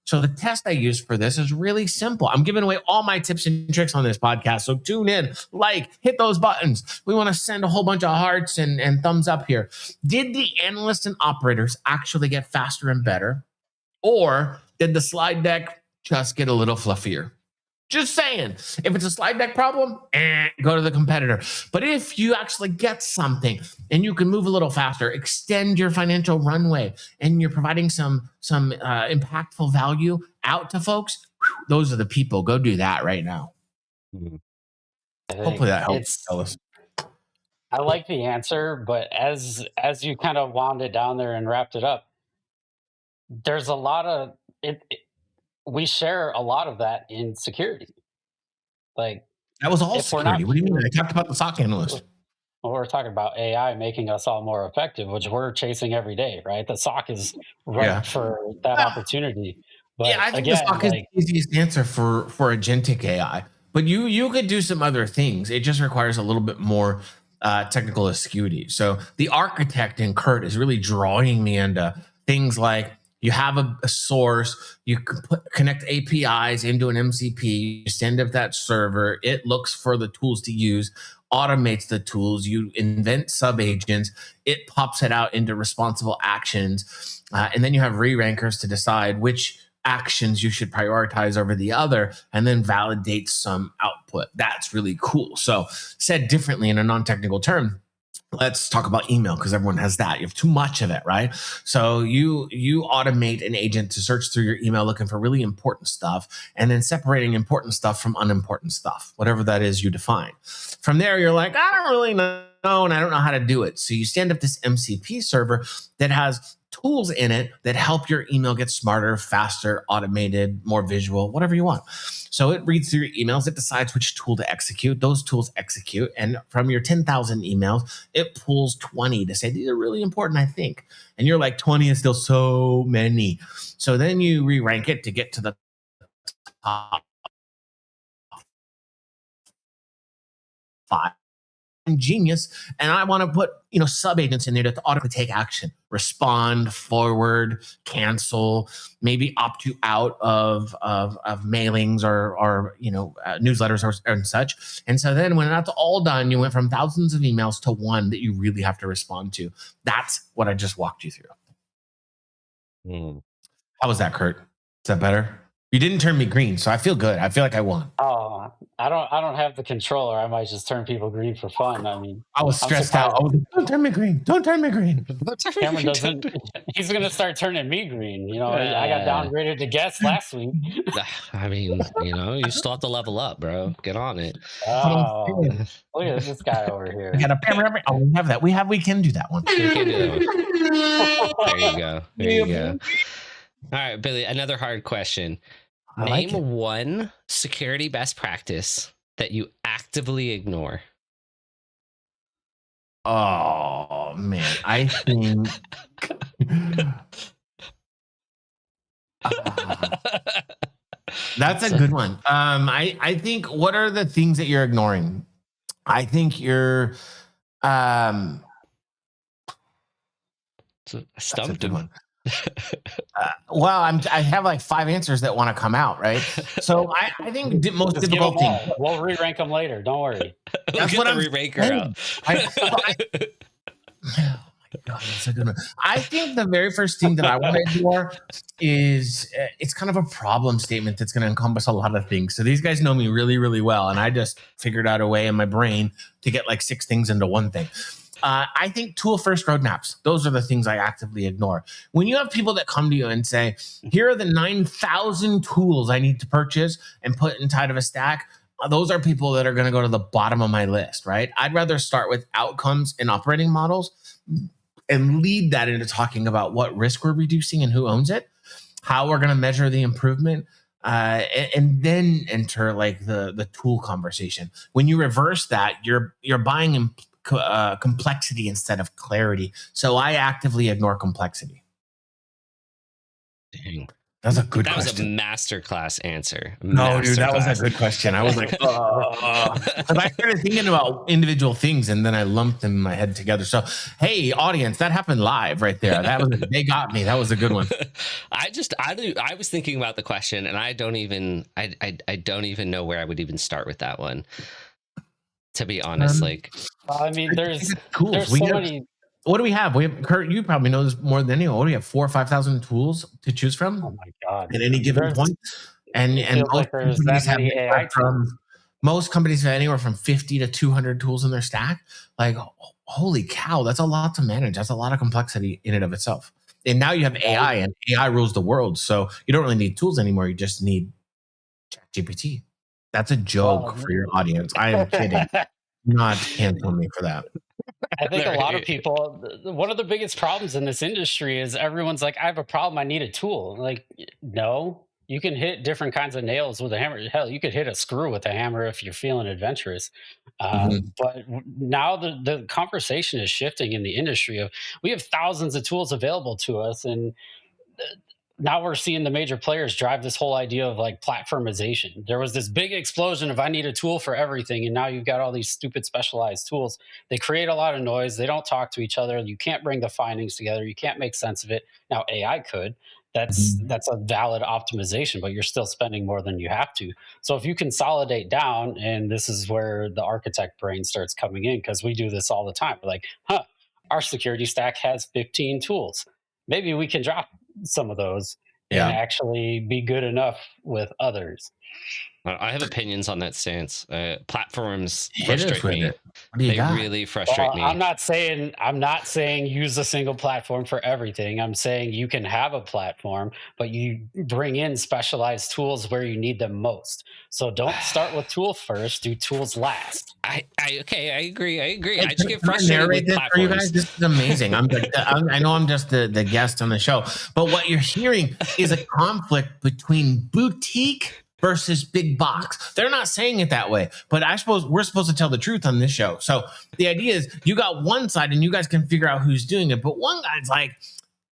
So the test I use for this is really simple. I'm giving away all my tips and tricks on this podcast. So tune in, like, hit those buttons. We want to send a whole bunch of hearts and thumbs up here. Did the analysts and operators actually get faster and better? Or did the slide deck just get a little fluffier? Just saying. If it's a slide deck problem, go to the competitor. But if you actually get something and you can move a little faster, extend your financial runway, and you're providing some impactful value out to folks, those are the people. Go do that right now. Hopefully that helps, Ellis. I like the answer, but as you kind of wound it down there and wrapped it up, there's a lot of we share a lot of that in security. Like, That was all if we're not, security. What do you mean? I talked about the SOC analyst. well, we're talking about AI making us all more effective, which we're chasing every day, right? The SOC is Yeah. ripe for that opportunity. But Yeah, I think again, the SOC is the easiest answer for agentic AI. But you could do some other things. It just requires a little bit more technical acuity. So the architect in Kurt is really drawing me into things like you have a source, you connect APIs into an MCP, you send up that server, it looks for the tools to use, automates the tools, you invent sub agents, it pops it out into responsible actions, and then you have re-rankers to decide which actions you should prioritize over the other, and then validate some output. That's really cool. So, said differently in a non-technical term, let's talk about email because everyone has that. You have too much of it, right? So you automate an agent to search through your email looking for really important stuff and then separating important stuff from unimportant stuff, whatever that is you define. From there, you're like, I don't really know and I don't know how to do it. So you stand up this MCP server that has tools in it that help your email get smarter, faster, automated, more visual, whatever you want. So it reads through your emails, it decides which tool to execute. Those tools execute. And from your 10,000 emails, it pulls 20 to say, these are really important, I think. And you're like, 20 is still so many. So then you re-rank it to get to the top 5. Genius, and I want to put sub agents in there to automatically take action, respond, forward, cancel, maybe opt you out of mailings or newsletters and such. And so then when that's all done, you went from thousands of emails to one that you really have to respond to. That's what I just walked you through. How was that, Kurt? Is that better? You didn't turn me green, so I feel good. I feel like I won. Oh, I don't have the controller. I might just turn people green for fun. I mean, I was stressed out. I was like, don't turn me green. Don't turn me green. Cameron doesn't. He's gonna start turning me green. I got downgraded to guest last week. I mean, you still have to level up, bro. Get on it. Oh, look at this guy over here. We got a oh, we have that. We can do that one. We can do that one. There you go. There you go. All right, Billy, another hard question. Name one security best practice that you actively ignore. Oh man, I think that's a good one. I think what are the things that you're ignoring? I think you're stumped him. Well, I have like 5 answers that want to come out, right? So I think the most difficult thing. We'll re-rank them later. Don't worry. That's what I'm re-ranker out. Oh my God, that's a good one. I think the very first thing that I want to ignore is it's kind of a problem statement that's going to encompass a lot of things. So these guys know me really, really well, and I just figured out a way in my brain to get like 6 things into one thing. I think tool first roadmaps. Those are the things I actively ignore. When you have people that come to you and say, here are the 9,000 tools I need to purchase and put inside of a stack, those are people that are going to go to the bottom of my list, right? I'd rather start with outcomes and operating models and lead that into talking about what risk we're reducing and who owns it, how we're going to measure the improvement, and then enter like the tool conversation. When you reverse that, you're buying complexity instead of clarity. So I actively ignore complexity. Dang. That's a good question. Was a masterclass answer. No, dude, that was a good question. I was like, because I started thinking about individual things and then I lumped them in my head together. So, hey, audience, that happened live right there. They got me. That was a good one. I was thinking about the question and I don't even know where I would even start with that one. To be honest, I mean, there's so many. What do we have? Kurt, you probably know this more than anyone. What do we have? 4,000 or 5,000 tools to choose from? Oh my God! At any given point, and most companies have anywhere have anywhere from 50 to 200 tools in their stack. Like, holy cow, that's a lot to manage. That's a lot of complexity in and of itself. And now you have AI, and AI rules the world. So you don't really need tools anymore. You just need ChatGPT. That's a joke for your audience. I am kidding. Not cancel me for that. I think a lot of people, one of the biggest problems in this industry is everyone's like, I have a problem, I need a tool. Like, no, you can hit different kinds of nails with a hammer. Hell, you could hit a screw with a hammer if you're feeling adventurous. But now the conversation is shifting in the industry of we have thousands of tools available to us. And now we're seeing the major players drive this whole idea of like platformization. There was this big explosion of I need a tool for everything, and now you've got all these stupid specialized tools. They create a lot of noise. They don't talk to each other. You can't bring the findings together. You can't make sense of it. Now AI could. That's a valid optimization, but you're still spending more than you have to. So if you consolidate down, and this is where the architect brain starts coming in, because we do this all the time. We're like, huh, our security stack has 15 tools. Maybe we can drop some of those and Yeah. actually be good enough with others. I have opinions on that stance. Platforms Hit us frustrate with me. it. What do you They got? really frustrate Well, me. I'm not saying use a single platform for everything. I'm saying you can have a platform, but you bring in specialized tools where you need them most. So don't start with tool first, do tools last. Okay, I agree. I Hey, just get can I frustrated narrate with this for you platforms. guys? This is amazing. I know I'm just the guest on the show, but what you're hearing is a conflict between boutique versus big box. They're not saying it that way, but I suppose we're supposed to tell the truth on this show. So the idea is you got one side and you guys can figure out who's doing it, but one guy's like,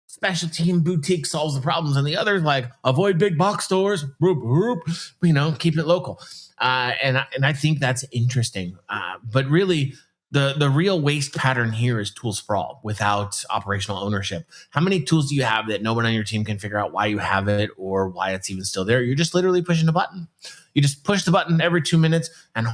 specialty and boutique solves the problems, and the other's like, avoid big box stores, keep it local. And I think that's interesting. But really, the real waste pattern here is tools sprawl without operational ownership. How many tools do you have that no one on your team can figure out why you have it or why it's even still there? You're just literally pushing a button. You just push the button every 2 minutes and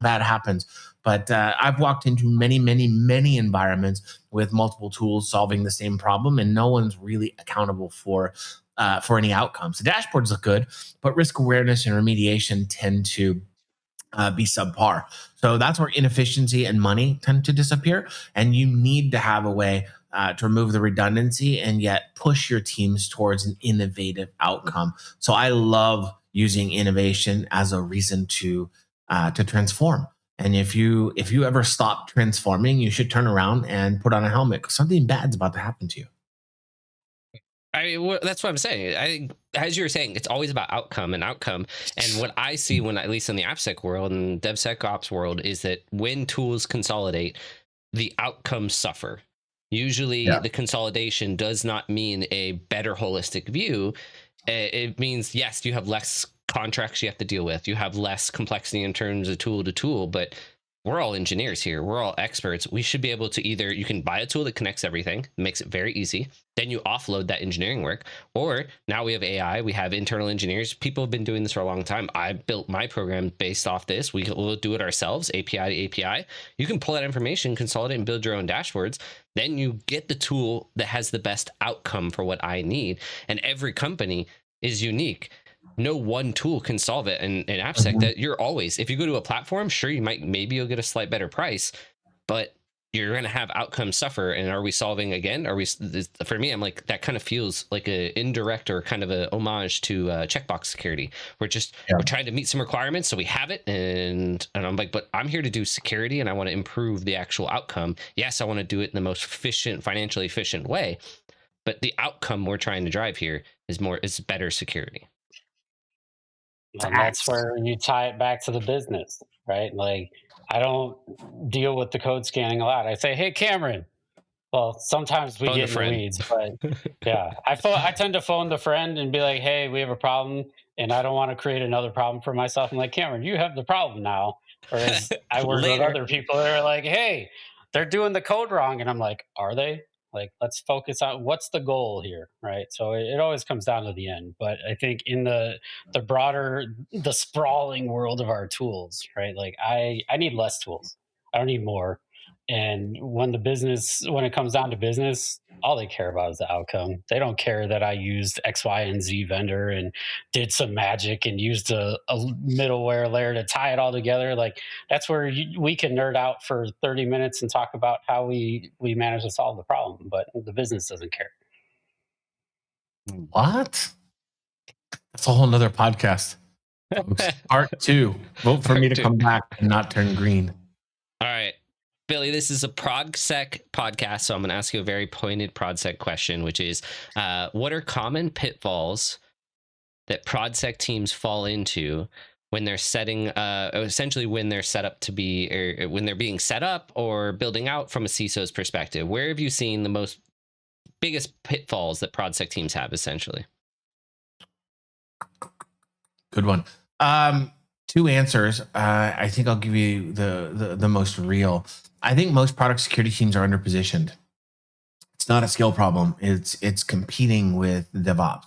that happens. But I've walked into many, many, many environments with multiple tools solving the same problem, and no one's really accountable for any outcomes. The dashboards look good, but risk awareness and remediation tend to be subpar. So that's where inefficiency and money tend to disappear. And you need to have a way to remove the redundancy and yet push your teams towards an innovative outcome. So I love using innovation as a reason to transform. And if you ever stop transforming, you should turn around and put on a helmet because something bad's about to happen to you. That's what I'm saying. As you were saying, it's always about outcome and outcome. And what I see at least in the AppSec world and DevSecOps world, is that when tools consolidate, the outcomes suffer. Usually, the consolidation does not mean a better holistic view. It means, yes, you have less contracts you have to deal with. You have less complexity in terms of tool to tool, but we're all engineers here. We're all experts. We should be able to either, you can buy a tool that connects everything, makes it very easy. Then you offload that engineering work. Or now we have AI, we have internal engineers. People have been doing this for a long time. I built my program based off this. We'll do it ourselves, API to API. You can pull that information, consolidate, and build your own dashboards. Then you get the tool that has the best outcome for what I need. And every company is unique. No one tool can solve it. And in AppSec, that you're always, if you go to a platform, sure, maybe you'll get a slight better price, but you're going to have outcomes suffer. And are we solving again? For me, I'm like, that kind of feels like a indirect or kind of a homage to checkbox security. We're trying to meet some requirements, so we have it. And I'm like, but I'm here to do security and I want to improve the actual outcome. Yes, I want to do it in the most financially efficient way, but the outcome we're trying to drive here is better security. And that's where you tie it back to the business, right? Like, I don't deal with the code scanning a lot. I say, hey, Cameron. Well, sometimes we get in the weeds, but yeah, I tend to phone the friend and be like, hey, we have a problem, and I don't want to create another problem for myself. I'm like, Cameron, you have the problem now. Whereas I work with other people that are like, hey, they're doing the code wrong. And I'm like, are they? Like, let's focus on what's the goal here, right? So it always comes down to the end. But I think in the broader, the sprawling world of our tools, right? Like I need less tools. I don't need more. And when it comes down to business, all they care about is the outcome. They don't care that I used X, Y, and Z vendor and did some magic and used a middleware layer to tie it all together. Like, that's where we can nerd out for 30 minutes and talk about how we manage to solve the problem, but the business doesn't care. What? That's a whole nother podcast. Part 2. Vote for me to come back and not turn green. All right. Billy, this is a ProdSec podcast, so I'm going to ask you a very pointed ProdSec question, which is, what are common pitfalls that ProdSec teams fall into when they're essentially when they're set up to be, or when they're being set up or building out from a CISO's perspective? Where have you seen the most biggest pitfalls that ProdSec teams have, essentially? Good one. Two answers. I think I'll give you the most real. I think most product security teams are underpositioned. It's not a skill problem. It's competing with DevOps.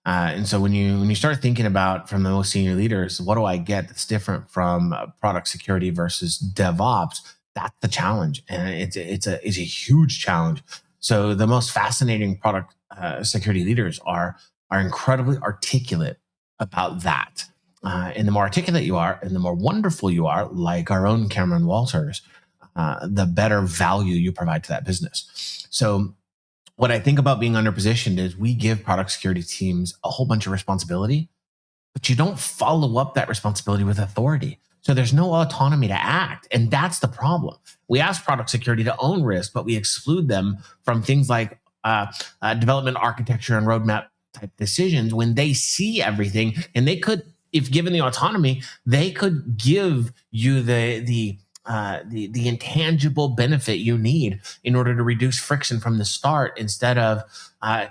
And so when you start thinking about from the most senior leaders, what do I get that's different from product security versus DevOps? That's the challenge, and it's a huge challenge. So the most fascinating product security leaders are incredibly articulate about that. And the more articulate you are, and the more wonderful you are, like our own Cameron Walters, the better value you provide to that business. So what I think about being underpositioned is we give product security teams a whole bunch of responsibility, but you don't follow up that responsibility with authority. So there's no autonomy to act. And that's the problem. We ask product security to own risk, but we exclude them from things like development architecture and roadmap type decisions when they see everything. And they could, if given the autonomy, they could give you the intangible benefit you need in order to reduce friction from the start, instead of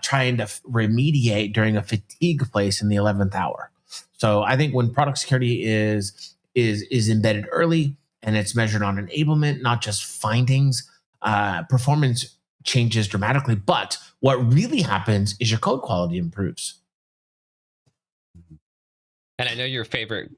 trying to remediate during a fatigue place in the 11th hour. So I think when product security is embedded early and it's measured on enablement, not just findings, performance changes dramatically. But what really happens is your code quality improves. And I know your favorite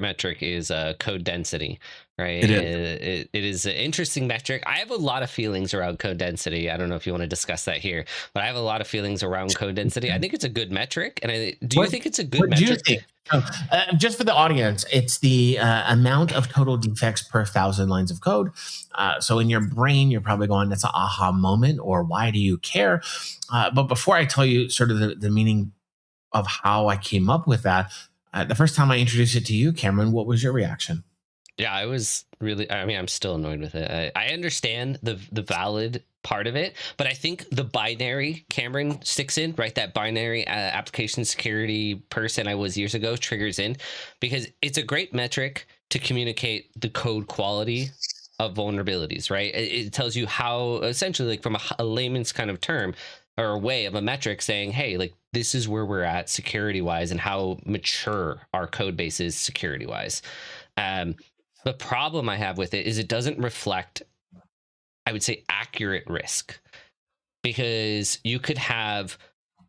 metric is code density, right? It is. It is an interesting metric. I have a lot of feelings around code density. I don't know if you want to discuss that here, but I have a lot of feelings around code density. I think it's a good metric. And do you think it's a good metric? Do you think? Just for the audience, it's the amount of total defects per 1,000 lines of code. So in your brain, you're probably going, that's an aha moment, or why do you care? But before I tell you sort of the meaning of how I came up with that, the first time I introduced it to you, Cameron, what was your reaction? Yeah, I was really, I mean, I'm still annoyed with it. I understand the valid part of it, but I think the binary Cameron sticks in, right? That binary application security person I was years ago triggers in, because it's a great metric to communicate the code quality of vulnerabilities, right? It tells you how, essentially, like from a layman's kind of term, or a way of a metric saying, hey, like this is where we're at security wise and how mature our code base is security wise. The problem I have with it is it doesn't reflect, I would say, accurate risk, because you could have,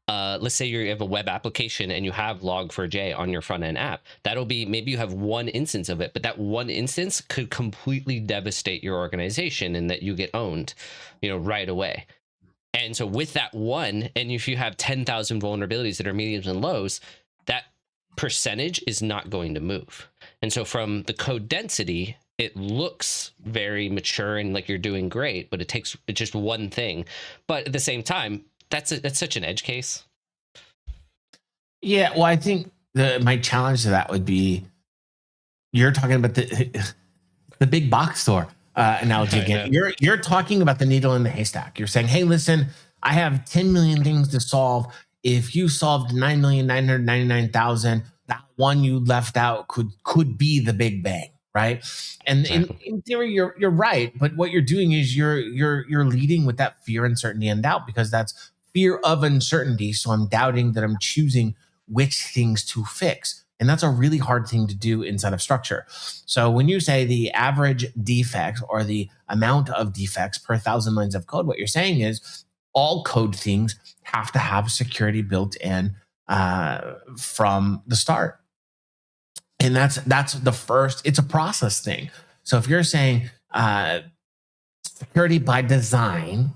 let's say you have a web application and you have log4j on your front end app. That'll be, maybe you have one instance of it, but that one instance could completely devastate your organization and that you get owned, right away. And so with that one, and if you have 10,000 vulnerabilities that are mediums and lows, that percentage is not going to move. And so from the code density, it looks very mature and like you're doing great, but it's just one thing. But at the same time, that's such an edge case. Yeah, well, I think my challenge to that would be, you're talking about the big box store analogy again. You're talking about the needle in the haystack. You're saying, hey, listen, I have 10 million things to solve. If you solved 9,999,000, that one you left out could be the big bang, right? And in theory, you're right. But what you're doing is you're leading with that fear, uncertainty, and doubt, because that's fear of uncertainty. So I'm doubting that I'm choosing which things to fix. And that's a really hard thing to do inside of structure. So when you say the average defects or the amount of defects per 1,000 lines of code, what you're saying is all code things have to have security built in from the start. And that's the first, it's a process thing. So if you're saying security by design,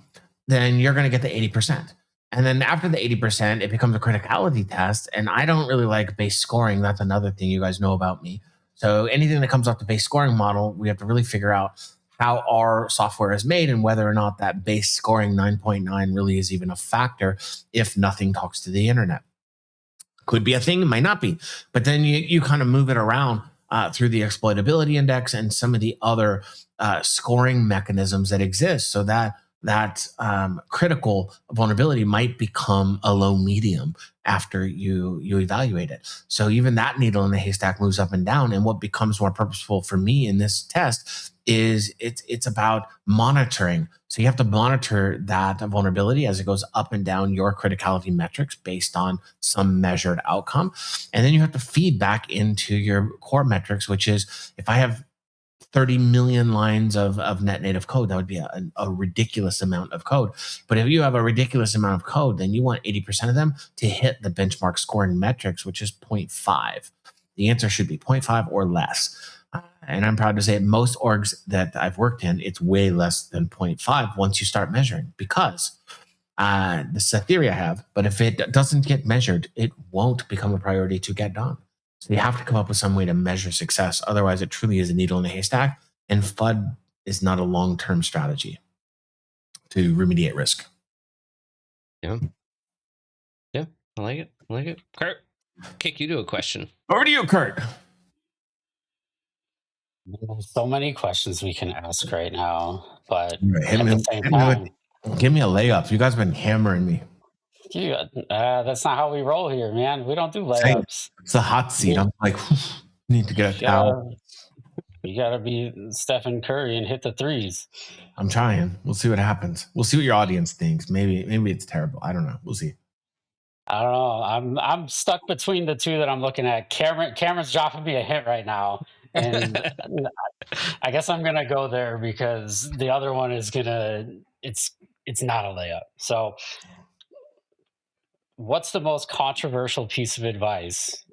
then you're going to get the 80%. And then after the 80%, it becomes a criticality test. And I don't really like base scoring. That's another thing you guys know about me. So anything that comes off the base scoring model, we have to really figure out how our software is made and whether or not that base scoring 9.9 really is even a factor if nothing talks to the internet. Could be a thing, it might not be. But then you kind of move it around through the exploitability index and some of the other scoring mechanisms that exist, so that that critical vulnerability might become a low medium after you evaluate it. So even that needle in the haystack moves up and down. And what becomes more purposeful for me in this test is it's about monitoring. So you have to monitor that vulnerability as it goes up and down your criticality metrics based on some measured outcome. And then you have to feed back into your core metrics, which is if I have 30 million lines of net native code, that would be a ridiculous amount of code. But if you have a ridiculous amount of code, then you want 80% of them to hit the benchmark scoring metrics, which is 0.5. The answer should be 0.5 or less. And I'm proud to say at most orgs that I've worked in, it's way less than 0.5 once you start measuring, because this is a theory I have, but if it doesn't get measured, it won't become a priority to get done. So you have to come up with some way to measure success. Otherwise, it truly is a needle in a haystack, and FUD is not a long-term strategy to remediate risk. Yeah. Yeah, I like it. I like it. Kurt, kick you to a question. Over to you, Kurt. There's so many questions we can ask right now, but Right, at the same time, give me a layup. You guys have been hammering me. that's not how we roll here, man. We don't do layups. It's a hot seat. I'm like, need to get a towel. You gotta be Stephen Curry and hit the threes. I'm trying. We'll see what happens. We'll see what your audience thinks. Maybe it's terrible. I don't know. We'll see. I don't know. I'm stuck between the two that I'm looking at. Cameron's dropping me a hint right now, and I guess I'm gonna go there because the other one is it's not a layup. So, what's the most controversial piece of advice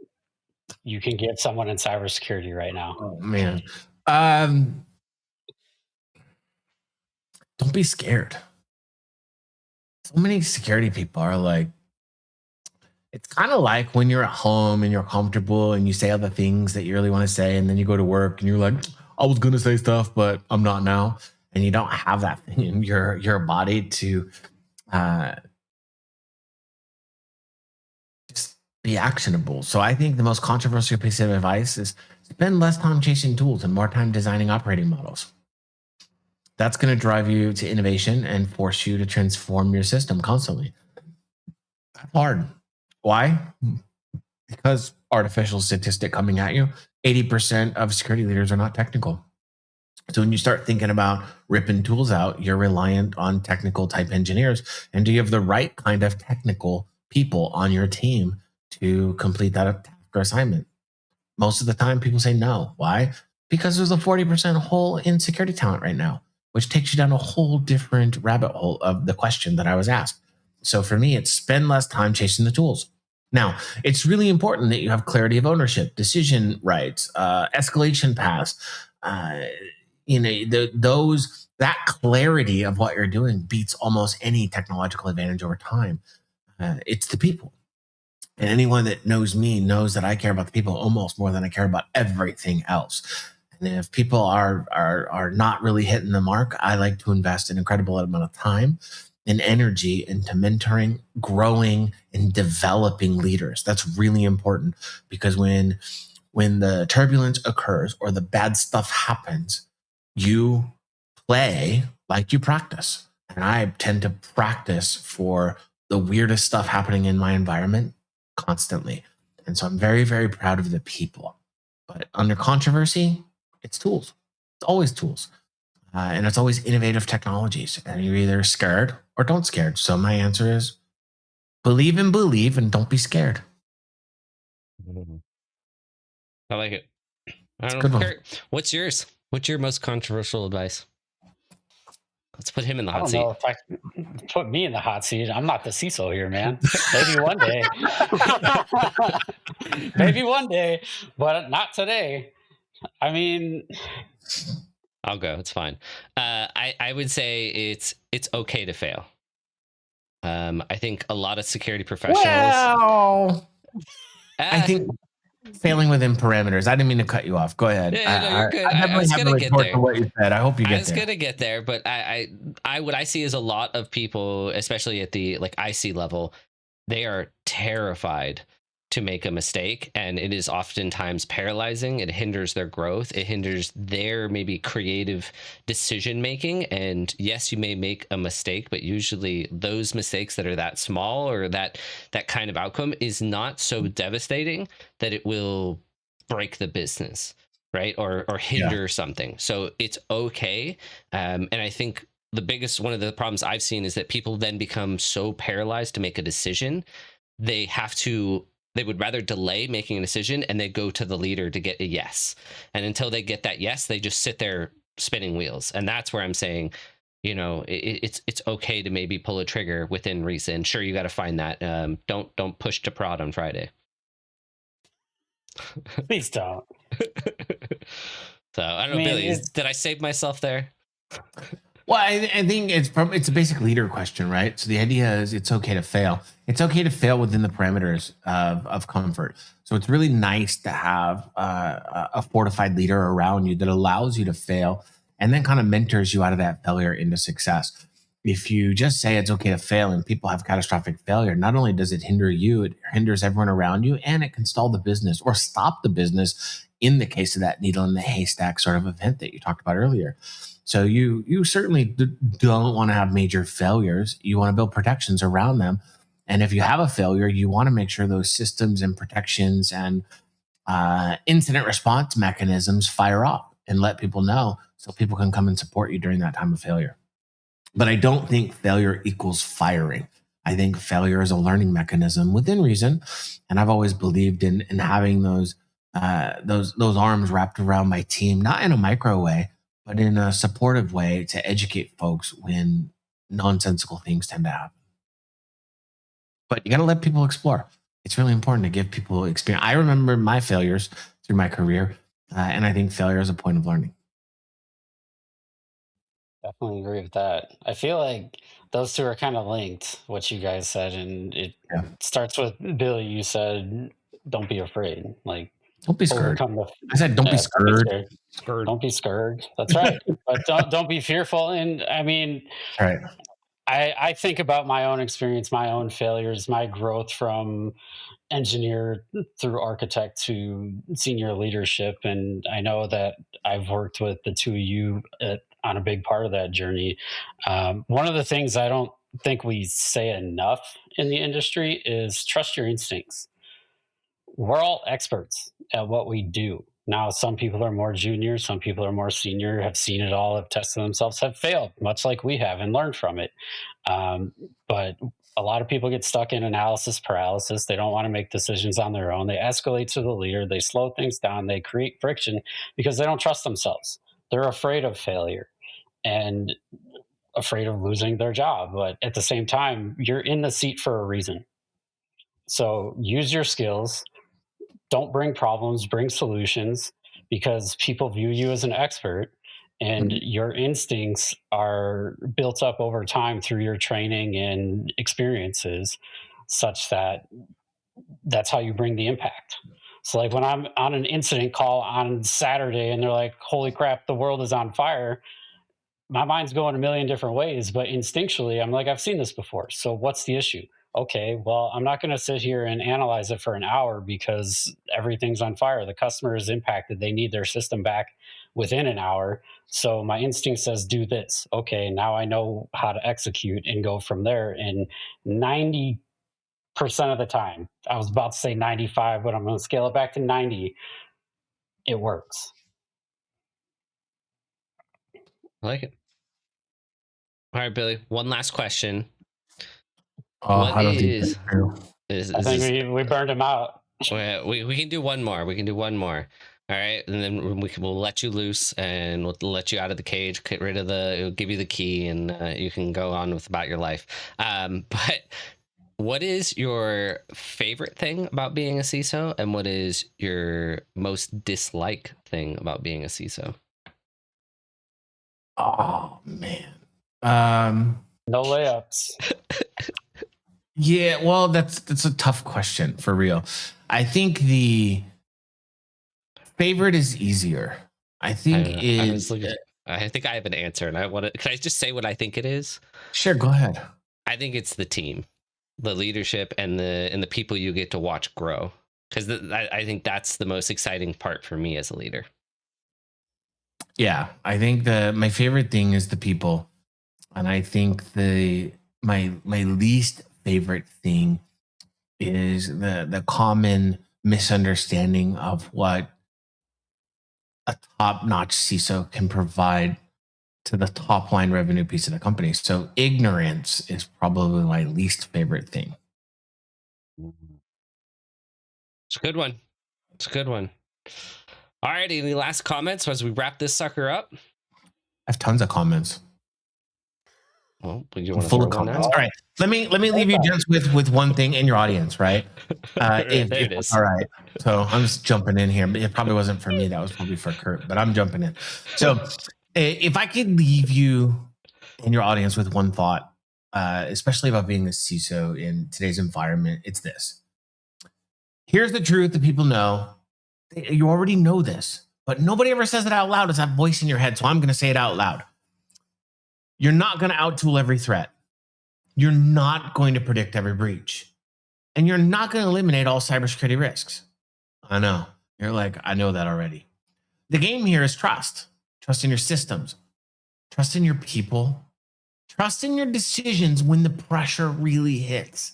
you can give someone in cybersecurity right now? Oh man, don't be scared. So many security people are like, it's kind of like when you're at home and you're comfortable and you say all the things that you really want to say, and then you go to work and you're like, I was gonna say stuff, but I'm not now, and you don't have that thing in your body to just be actionable. So I think the most controversial piece of advice is spend less time chasing tools and more time designing operating models. That's going to drive you to innovation and force you to transform your system constantly. That's hard. Why? Because artificial statistic coming at you, 80% of security leaders are not technical. So when you start thinking about ripping tools out, you're reliant on technical type engineers. And do you have the right kind of technical people on your team to complete that task or assignment? Most of the time, people say no. Why? Because there's a 40% hole in security talent right now, which takes you down a whole different rabbit hole of the question that I was asked. So for me, it's spend less time chasing the tools. Now, it's really important that you have clarity of ownership, decision rights, escalation paths. That clarity of what you're doing beats almost any technological advantage over time. It's the people. And anyone that knows me knows that I care about the people almost more than I care about everything else. And if people are not really hitting the mark, I like to invest an incredible amount of time and energy into mentoring, growing, and developing leaders. That's really important, because when the turbulence occurs or the bad stuff happens, you play like you practice. And I tend to practice for the weirdest stuff happening in my environment constantly. And so I'm very, very proud of the people. But under controversy, it's tools. It's always tools. And it's always innovative technologies. And you're either scared or don't scared. So my answer is believe and don't be scared. I like it. I don't know. Kurt, what's yours? What's your most controversial advice? Let's put him in the hot seat. I don't know if I can put me in the hot seat. I'm not the CISO here, man. Maybe one day. Maybe one day, but not today. I mean, I'll go. It's fine. I would say it's okay to fail. I think a lot of security professionals. Well, I think failing within parameters. I didn't mean to cut you off. Go ahead. No, you're good. I was going to get there. What you said. I hope you get there. I was going to get there, but what I see is a lot of people, especially at the IC level, they are terrified to make a mistake, and it is oftentimes paralyzing. It hinders their growth. It hinders their maybe creative decision making. And yes, you may make a mistake, but usually those mistakes that are that small or that kind of outcome is not so devastating that it will break the business, right? Or hinder something. So it's okay. And I think one of the problems I've seen is that people then become so paralyzed to make a decision. They would rather delay making a decision, and they go to the leader to get a yes. And until they get that yes, they just sit there spinning wheels. And that's where I'm saying, it's okay to maybe pull a trigger within reason. Sure, you got to find that. Don't push to prod on Friday. Please don't. So I don't know, Billy, did I save myself there? Well, I think it's a basic leader question, right? So the idea is it's okay to fail. It's okay to fail within the parameters of comfort. So it's really nice to have a fortified leader around you that allows you to fail and then kind of mentors you out of that failure into success. If you just say it's okay to fail and people have catastrophic failure, not only does it hinder you, it hinders everyone around you, and it can stall the business or stop the business in the case of that needle in the haystack sort of event that you talked about earlier. So you certainly don't want to have major failures. You want to build protections around them. And if you have a failure, you want to make sure those systems and protections and incident response mechanisms fire up and let people know so people can come and support you during that time of failure. But I don't think failure equals firing. I think failure is a learning mechanism within reason. And I've always believed in having those arms wrapped around my team, not in a micro way, but in a supportive way to educate folks when nonsensical things tend to happen. But you got to let people explore. It's really important to give people experience. I remember my failures through my career, and I think failure is a point of learning. Definitely agree with that. I feel like those two are kind of linked, what you guys said, and it starts with Billy. You said, "Don't be afraid." Like, don't be scared. Overcome I said, "Don't be scared." Don't be scared. That's right. But don't be fearful. And I mean, right. I think about my own experience, my own failures, my growth from engineer through architect to senior leadership, and I know that I've worked with the two of you on a big part of that journey. One of the things I don't think we say enough in the industry is trust your instincts. We're all experts at what we do. Now, some people are more junior, some people are more senior, have seen it all, have tested themselves, have failed, much like we have, and learned from it. But a lot of people get stuck in analysis paralysis. They don't want to make decisions on their own. They escalate to the leader. They slow things down. They create friction because they don't trust themselves. They're afraid of failure and afraid of losing their job. But at the same time, you're in the seat for a reason. So use your skills. Don't bring problems, bring solutions, because people view you as an expert, and your instincts are built up over time through your training and experiences, such that that's how you bring the impact. So like when I'm on an incident call on Saturday and they're like, holy crap, the world is on fire, my mind's going a million different ways, but instinctually I'm like, I've seen this before. So what's the issue? Okay, well, I'm not going to sit here and analyze it for an hour because everything's on fire. The customer is impacted. They need their system back within an hour. So my instinct says, do this. Okay, now I know how to execute and go from there. And 90% of the time, I was about to say 95, but I'm going to scale it back to 90. It works. I like it. All right, Billy. One last question. I don't think I think we burned him out. We can do one more. We can do one more. All right, and then we'll let you loose and we'll let you out of the cage. Get rid of it'll give you the key, and you can go on with about your life. But what is your favorite thing about being a CISO, and what is your most disliked thing about being a CISO? Oh man. No layups. Yeah, well, that's a tough question for real. I think the favorite is easier. I think I think I have an answer, and I want to. Can I just say what I think it is? Sure, go ahead. I think it's the team, the leadership, and the people you get to watch grow. because I think that's the most exciting part for me as a leader. Yeah, I think my favorite thing is the people, and I think my least favorite thing is the common misunderstanding of what a top-notch CISO can provide to the top line revenue piece of the company. So ignorance is probably my least favorite thing. It's a good one. It's a good one. All right, any last comments as we wrap this sucker up? I have tons of comments. Well, do you I'm want to full throw of one comments. out? All right, let me leave you gents with one thing in your audience, right? There it is. All right. So I'm just jumping in here. It probably wasn't for me. That was probably for Kurt, but I'm jumping in. So if I could leave you in your audience with one thought, especially about being a CISO in today's environment, it's this. Here's the truth that people know. You already know this, but nobody ever says it out loud. It's that voice in your head. So I'm going to say it out loud. You're not going to out-tool every threat. You're not going to predict every breach. And you're not going to eliminate all cybersecurity risks. I know. You're like, I know that already. The game here is trust. Trust in your systems. Trust in your people. Trust in your decisions when the pressure really hits.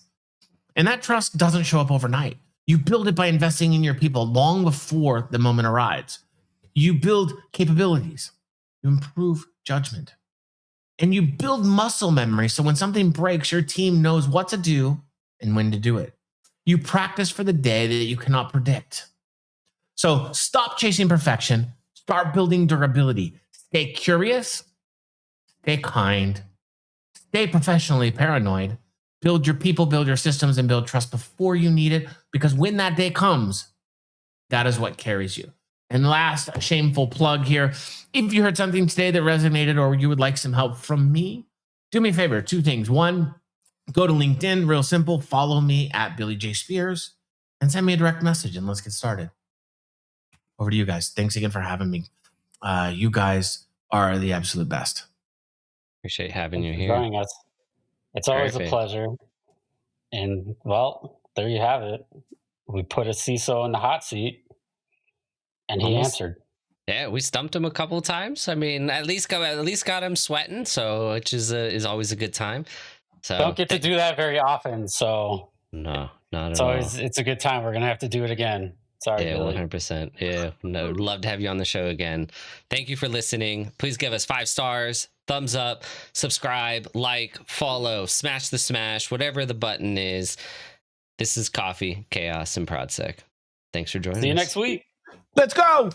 And that trust doesn't show up overnight. You build it by investing in your people long before the moment arrives. You build capabilities. You improve judgment. And you build muscle memory so when something breaks, your team knows what to do and when to do it. You practice for the day that you cannot predict. So stop chasing perfection. Start building durability. Stay curious. Stay kind. Stay professionally paranoid. Build your people, build your systems, and build trust before you need it. Because when that day comes, that is what carries you. And last, a shameful plug here. If you heard something today that resonated or you would like some help from me, do me a favor. 2 things. 1, go to LinkedIn, real simple. Follow me at Billy J. Spears and send me a direct message and let's get started. Over to you guys. Thanks again for having me. You guys are the absolute best. Appreciate having you for here. joining us. It's always a Perfect. pleasure. And well, there you have it. We put a CISO in the hot seat, and he Almost. answered. Yeah, we stumped him a couple of times. I mean, at least got him sweating, so which is always a good time. So Don't get to do that very often, so no, not it's at all. always it's a good time. We're gonna have to do it again. Sorry, Yeah, Billy. 100%. Yeah, no, love to have you on the show again. Thank you for listening. Please give us 5 stars, thumbs up, subscribe, like, follow, smash the smash, whatever the button is. This is Coffee, Chaos, and ProdSec. Thanks for joining us. See you next week. Let's go.